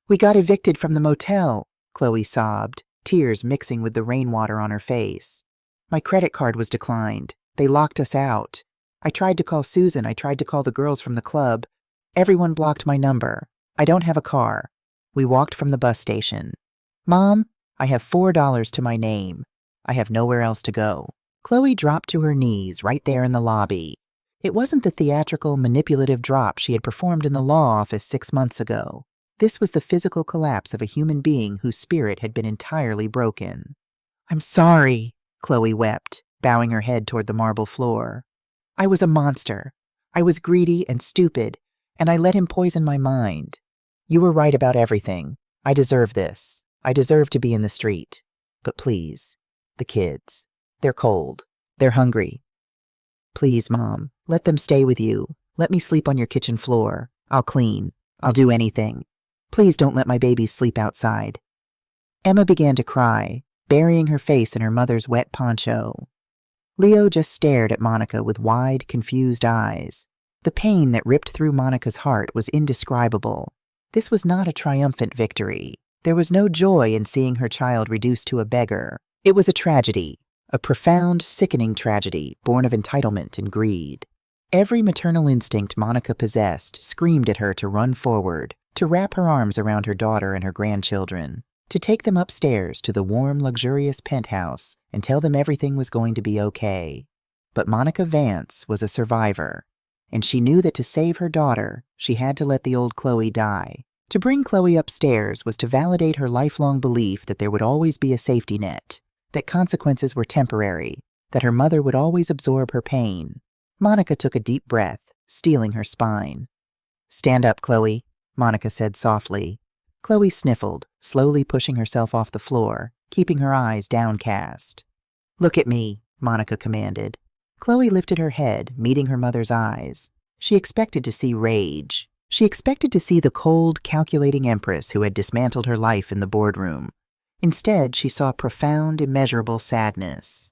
"We got evicted from the motel," Chloe sobbed, tears mixing with the rainwater on her face. "My credit card was declined. They locked us out. I tried to call Susan. I tried to call the girls from the club. Everyone blocked my number. I don't have a car. We walked from the bus station. Mom, I have $4 to my name. I have nowhere else to go." Chloe dropped to her knees right there in the lobby. It wasn't the theatrical, manipulative drop she had performed in the law office 6 months ago. This was the physical collapse of a human being whose spirit had been entirely broken. "I'm sorry," Chloe wept, bowing her head toward the marble floor. "I was a monster. I was greedy and stupid, and I let him poison my mind. You were right about everything. I deserve this. I deserve to be in the street. But please, the kids. They're cold. They're hungry. Please, Mom, let them stay with you. Let me sleep on your kitchen floor. I'll clean. I'll do anything. Please don't let my babies sleep outside." Emma began to cry, burying her face in her mother's wet poncho. Leo just stared at Monica with wide, confused eyes. The pain that ripped through Monica's heart was indescribable. This was not a triumphant victory. There was no joy in seeing her child reduced to a beggar. It was a tragedy, a profound, sickening tragedy born of entitlement and greed. Every maternal instinct Monica possessed screamed at her to run forward, to wrap her arms around her daughter and her grandchildren, to take them upstairs to the warm, luxurious penthouse and tell them everything was going to be okay. But Monica Vance was a survivor, and she knew that to save her daughter, she had to let the old Chloe die. To bring Chloe upstairs was to validate her lifelong belief that there would always be a safety net, that consequences were temporary, that her mother would always absorb her pain. Monica took a deep breath, steeling her spine. "Stand up, Chloe," Monica said softly. Chloe sniffled, slowly pushing herself off the floor, keeping her eyes downcast. "Look at me," Monica commanded. Chloe lifted her head, meeting her mother's eyes. She expected to see rage. She expected to see the cold, calculating empress who had dismantled her life in the boardroom. Instead, she saw profound, immeasurable sadness.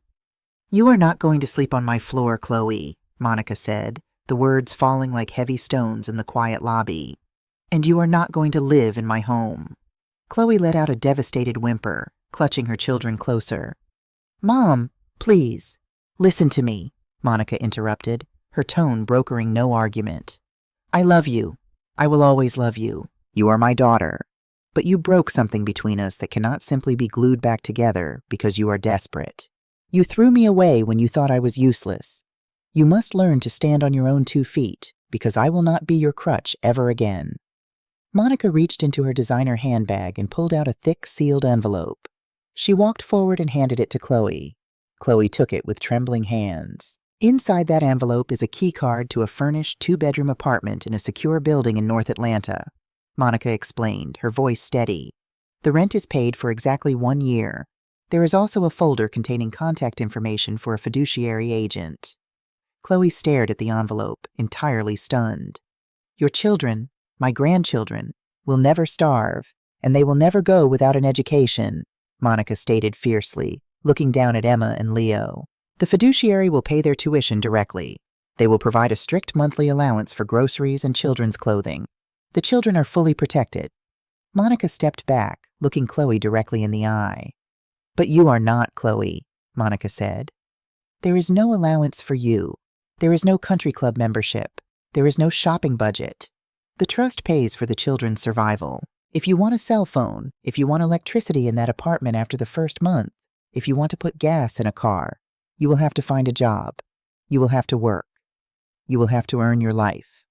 "You are not going to sleep on my floor, Chloe," Monica said, the words falling like heavy stones in the quiet lobby. "And you are not going to live in my home." Chloe let out a devastated whimper, clutching her children closer. "Mom, please, listen to me," Monica interrupted, her tone brokering no argument. "I love you. I will always love you. You are my daughter. But you broke something between us that cannot simply be glued back together because you are desperate. You threw me away when you thought I was useless. You must learn to stand on your own 2 feet, because I will not be your crutch ever again." Monica reached into her designer handbag and pulled out a thick, sealed envelope. She walked forward and handed it to Chloe. Chloe took it with trembling hands. Inside that envelope is a key card to a furnished 2-bedroom apartment in a secure building in North Atlanta, Monica explained, her voice steady. "The rent is paid for exactly 1 year. There is also a folder containing contact information for a fiduciary agent. Chloe stared at the envelope, entirely stunned. Your children, my grandchildren, will never starve, and they will never go without an education, Monica stated fiercely, looking down at Emma and Leo. The fiduciary will pay their tuition directly. They will provide a strict monthly allowance for groceries and children's clothing. The children are fully protected. Monica stepped back, looking Chloe directly in the eye. But you are not Chloe, Monica said. There is no allowance for you. There is no country club membership. There is no shopping budget. The trust pays for the children's survival. If you want a cell phone, if you want electricity in that apartment after the first month, if you want to put gas in a car, you will have to find a job. You will have to work. You will have to earn your life.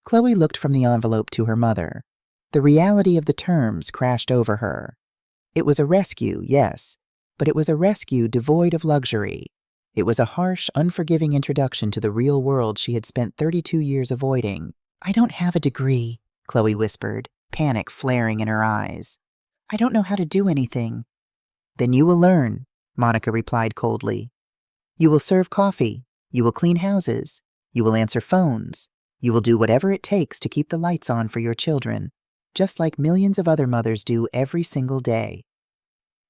Chloe looked from the envelope to her mother. The reality of the terms crashed over her. It was a rescue, yes, but it was a rescue devoid of luxury. It was a harsh, unforgiving introduction to the real world she had spent 32 years avoiding. I don't have a degree, Chloe whispered, panic flaring in her eyes. I don't know how to do anything. Then you will learn, Monica replied coldly. You will serve coffee. You will clean houses. You will answer phones. You will do whatever it takes to keep the lights on for your children, just like millions of other mothers do every single day.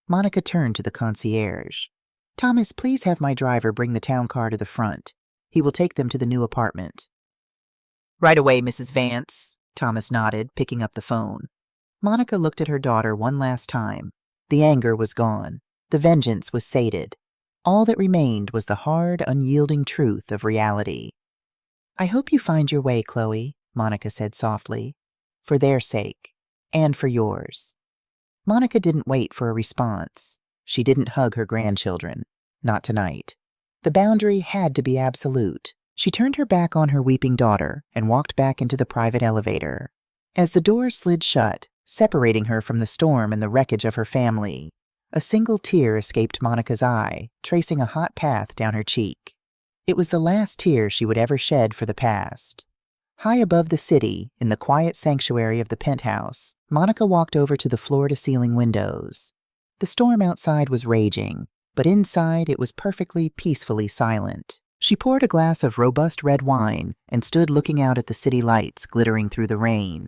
Monica turned to the concierge. Thomas, please have my driver bring the town car to the front. He will take them to the new apartment. Right away, Mrs. Vance, Thomas nodded, picking up the phone. Monica looked at her daughter one last time. The anger was gone. The vengeance was sated. All that remained was the hard, unyielding truth of reality. I hope you find your way, Chloe, Monica said softly. For their sake, and for yours. Monica didn't wait for a response. She didn't hug her grandchildren. Not tonight. The boundary had to be absolute. She turned her back on her weeping daughter and walked back into the private elevator. As the door slid shut, separating her from the storm and the wreckage of her family, a single tear escaped Monica's eye, tracing a hot path down her cheek. It was the last tear she would ever shed for the past. High above the city, in the quiet sanctuary of the penthouse, Monica walked over to the floor-to-ceiling windows. The storm outside was raging, but inside it was perfectly, peacefully silent. She poured a glass of robust red wine and stood looking out at the city lights glittering through the rain.